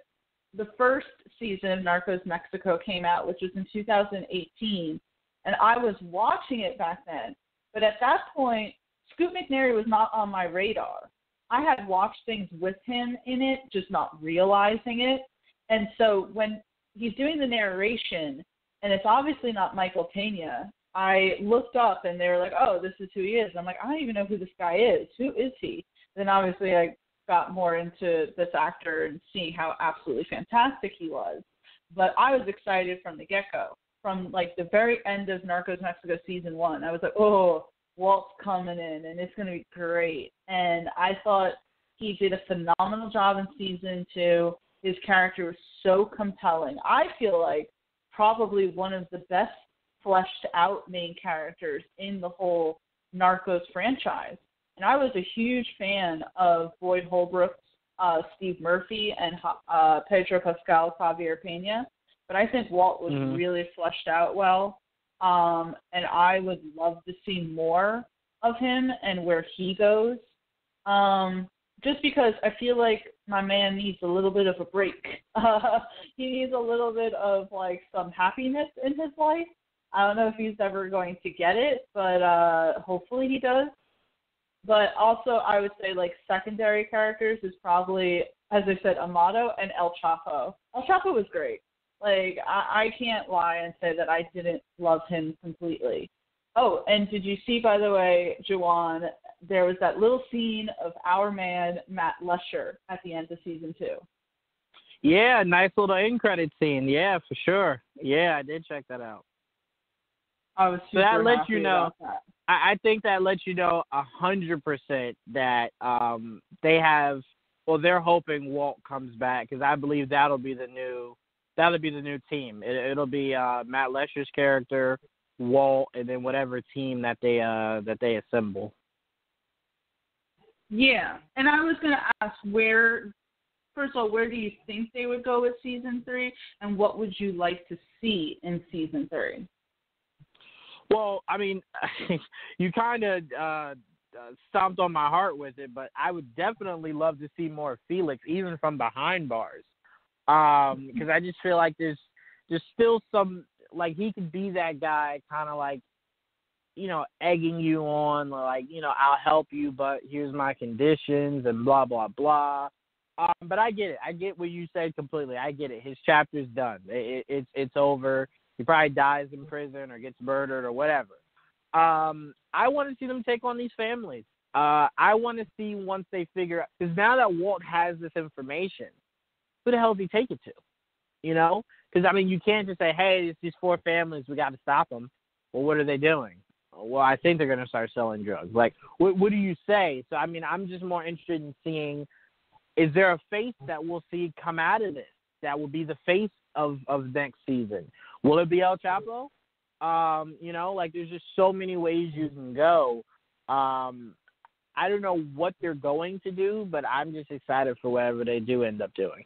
the first season of Narcos Mexico came out, which was in 2018, and I was watching it back then, but at that point, Scoot McNairy was not on my radar. I had watched things with him in it, just not realizing it. And so when he's doing the narration, and it's obviously not Michael Pena, I looked up and they were like, oh, this is who he is. I'm like, I don't even know who this guy is. Who is he? Then obviously I got more into this actor and seeing how absolutely fantastic he was. But I was excited from the get-go. From like the very end of Narcos Mexico season 1, I was like, oh, Walt's coming in and it's going to be great. And I thought he did a phenomenal job in season 2. His character was so compelling. I feel like probably one of the best fleshed out main characters in the whole Narcos franchise. And I was a huge fan of Boyd Holbrook's Steve Murphy and Pedro Pascal Javier Pena. But I think Walt was really fleshed out well. And I would love to see more of him and where he goes. Just because I feel like my man needs a little bit of a break. He needs a little bit of like some happiness in his life. I don't know if he's ever going to get it, but hopefully he does. But also I would say like secondary characters is probably, as I said, Amato and El Chapo. El Chapo was great. Like, I can't lie and say that I didn't love him completely. Oh, and did you see, by the way, Juwan, there was that little scene of our man, Matt Lesher, at the end of season 2. Yeah, nice little end credit scene. Yeah, for sure. Yeah, I did check that out. I was super that lets happy you know. about that. I think that lets you know 100% that they have. Well, they're hoping Walt comes back, because I believe that'll be the new team. It'll be Matt Lesher's character, Walt, and then whatever team that they assemble. Yeah, and I was going to ask first of all, where do you think they would go with season 3, and what would you like to see in season 3? Well, I mean, you kind of stomped on my heart with it, but I would definitely love to see more Felix, even from behind bars, because I just feel like there's still some, like, he could be that guy, kind of like, you know, egging you on, like, you know, I'll help you, but here's my conditions and blah blah blah. But I get it. I get what you said completely. I get it. His chapter's done. It's over. He probably dies in prison or gets murdered or whatever. I want to see them take on these families. I want to see once they figure out, because now that Walt has this information, who the hell does he take it to? You know? Because, I mean, you can't just say, hey, it's these 4 families, we got to stop them. Well, what are they doing? Well, I think they're going to start selling drugs. Like, what do you say? So, I mean, I'm just more interested in seeing, is there a face that we'll see come out of this that will be the face of next season? Will it be El Chapo? You know, like, there's just so many ways you can go. I don't know what they're going to do, but I'm just excited for whatever they do end up doing.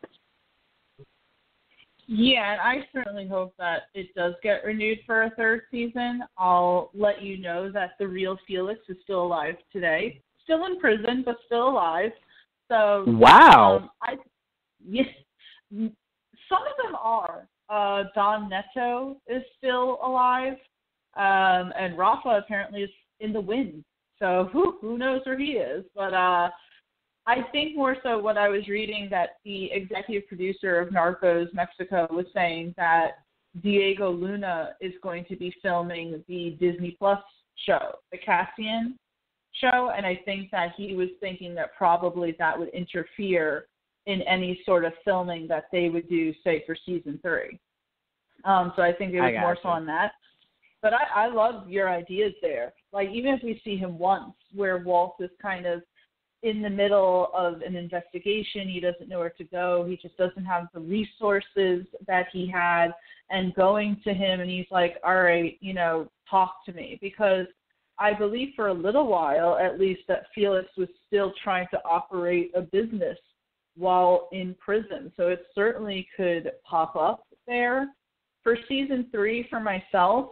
Yeah, and I certainly hope that it does get renewed for a 3rd season. I'll let you know that the real Felix is still alive today. Still in prison, but still alive. So wow. Yes, some of them are. Don Neto is still alive, and Rafa apparently is in the wind. So who knows where he is? But I think more so what I was reading, that the executive producer of Narcos Mexico was saying that Diego Luna is going to be filming the Disney Plus show, the Cassian show, and I think that he was thinking that probably that would interfere in any sort of filming that they would do, say, for season 3. So I think it was more so on that. But I love your ideas there. Like, even if we see him once, where Walt is kind of in the middle of an investigation, he doesn't know where to go, he just doesn't have the resources that he had, and going to him and he's like, all right, you know, talk to me. Because I believe for a little while, at least, that Felix was still trying to operate a business while in prison. So it certainly could pop up there. For season 3, for myself,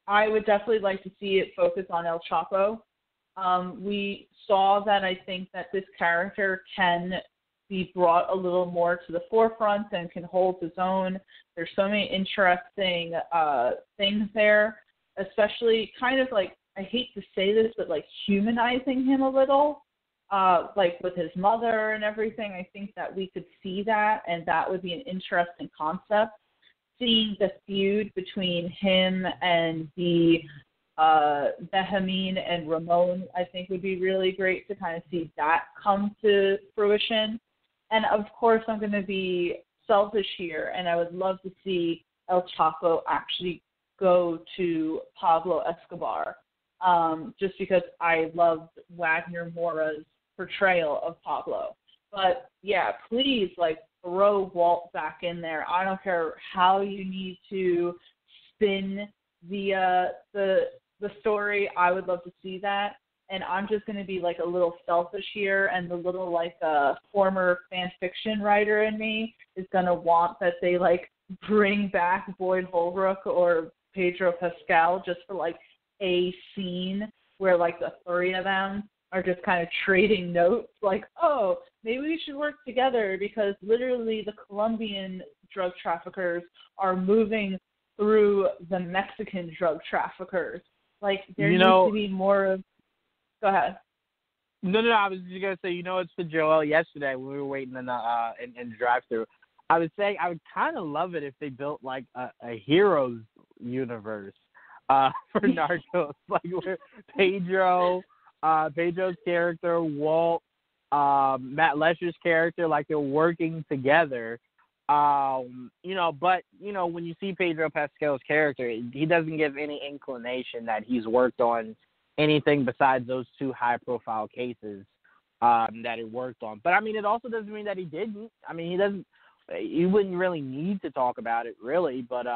I would definitely like to see it focus on El Chapo. We saw that I think that this character can be brought a little more to the forefront and can hold his own. There's so many interesting things there, especially kind of like, I hate to say this, but like humanizing him a little, like with his mother and everything. I think that we could see that, and that would be an interesting concept. Seeing the feud between him and the Benjamin and Ramon, I think would be really great to kind of see that come to fruition. And of course, I'm going to be selfish here, and I would love to see El Chapo actually go to Pablo Escobar, just because I loved Wagner Moura's portrayal of Pablo. But yeah, please, like, throw Walt back in there. I don't care how you need to spin the story. I would love to see that. And I'm just going to be like a little selfish here, and the little like former fan fiction writer in me is going to want that they like bring back Boyd Holbrook or Pedro Pascal just for like a scene where like the 3 of them are just kind of trading notes, like, oh, maybe we should work together, because literally the Colombian drug traffickers are moving through the Mexican drug traffickers. Like, there needs to be more of... Go ahead. No, I was just going to say, it's for Joel yesterday when we were waiting in the drive-thru. I was saying I would kind of love it if they built, like, a heroes universe for Narcos, like where Pedro's character, Walt, Matt Lesher's character, like they're working together. But when you see Pedro Pascal's character, he doesn't give any inclination that he's worked on anything besides those 2 high-profile cases that he worked on. But I mean, it also doesn't mean that he didn't. I mean, he wouldn't really need to talk about it, really. But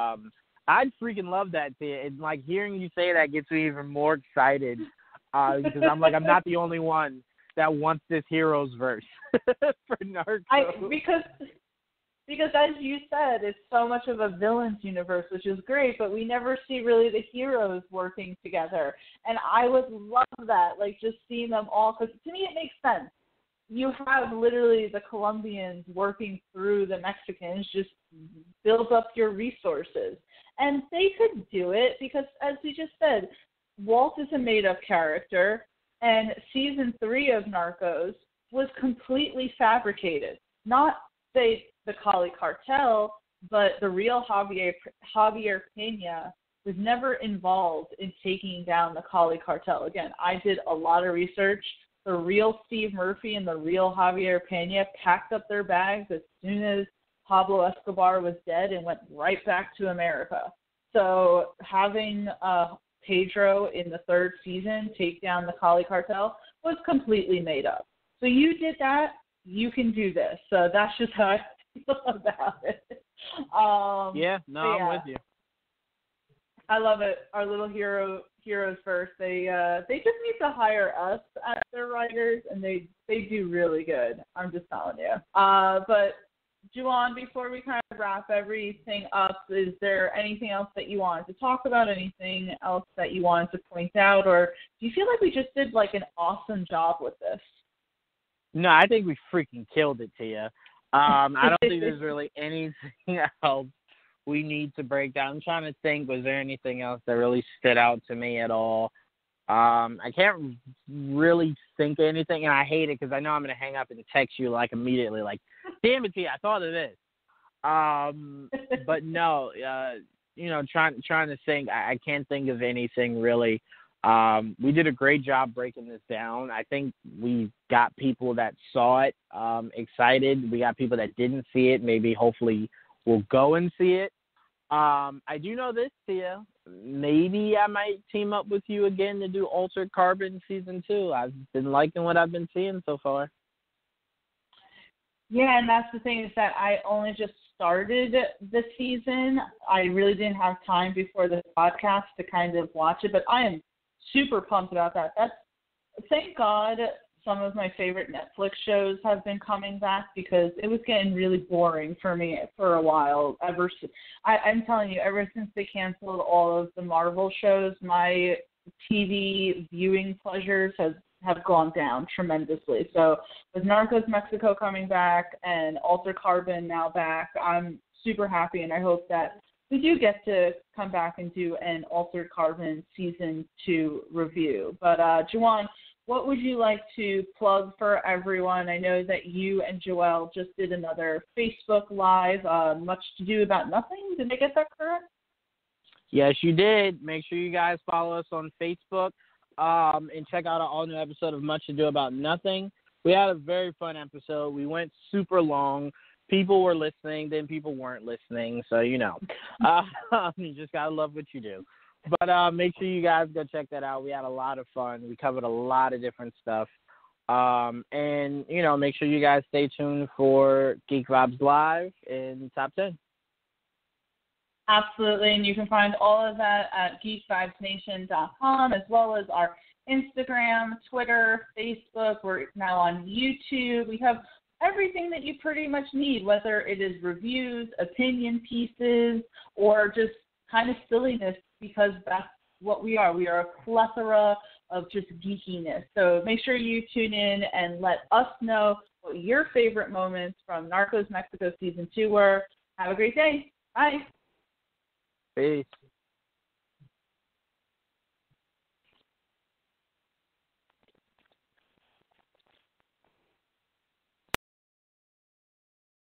I'd freaking love that. And like hearing you say that gets me even more excited. Because I'm not the only one that wants this heroes verse for Narcos. Because Because as you said, it's so much of a villain's universe, which is great, but we never see really the heroes working together. And I would love that, like just seeing them all, because to me it makes sense. You have literally the Colombians working through the Mexicans, just build up your resources. And they could do it because, as we just said, Walt is a made-up character, and season 3 of Narcos was completely fabricated. Not the Cali cartel, but the real Javier Pena was never involved in taking down the Cali cartel. Again, I did a lot of research. The real Steve Murphy and the real Javier Pena packed up their bags as soon as Pablo Escobar was dead and went right back to America. So having Pedro in the 3rd season take down the Cali cartel was completely made up. So you did that, you can do this. So that's just how I feel about it. I'm with you. I love it. Our little heroes first. They just need to hire us as their writers, and they do really good. I'm just telling you. But Juwan, before we kind of wrap everything up, is there anything else that you wanted to talk about? Anything else that you wanted to point out, or do you feel like we just did like an awesome job with this? No, I think we freaking killed it, Tia. I don't think there's really anything else we need to break down. I'm trying to think, was there anything else that really stood out to me at all? I can't really think of anything, and I hate it because I know I'm going to hang up and text you like immediately, like, damn it, Tia, I thought of this. But no, trying to think, I can't think of anything really. We did a great job breaking this down. I think we got people that saw it excited. We got people that didn't see it. Maybe hopefully will go and see it. I do know this, Tia. Maybe I might team up with you again to do Altered Carbon Season 2. I've been liking what I've been seeing so far. Yeah, and that's the thing is that I only just started the season. I really didn't have time before the podcast to kind of watch it, but I am super pumped about that. Thank God some of my favorite Netflix shows have been coming back because it was getting really boring for me for a while. I'm telling you, ever since they canceled all of the Marvel shows, my TV viewing pleasures have gone down tremendously. So with Narcos Mexico coming back and Altered Carbon now back, I'm super happy, and I hope that we do get to come back and do an Altered Carbon Season 2 review. But Juwan, what would you like to plug for everyone? I know that you and Joelle just did another Facebook Live, Much to Do About Nothing. Did I get that correct? Yes, you did. Make sure you guys follow us on Facebook and check out our all-new episode of Much to Do About Nothing. We had a very fun episode. We went super long. People were listening, then people weren't listening. So, you just got to love what you do. But make sure you guys go check that out. We had a lot of fun. We covered a lot of different stuff. And, make sure you guys stay tuned for Geek Vibes Live in Top 10. Absolutely, and you can find all of that at geekvibesnation.com, as well as our Instagram, Twitter, Facebook. We're now on YouTube. We have everything that you pretty much need, whether it is reviews, opinion pieces, or just kind of silliness, because that's what we are. We are a plethora of just geekiness. So make sure you tune in and let us know what your favorite moments from Narcos Mexico Season 2 were. Have a great day. Bye. Peace.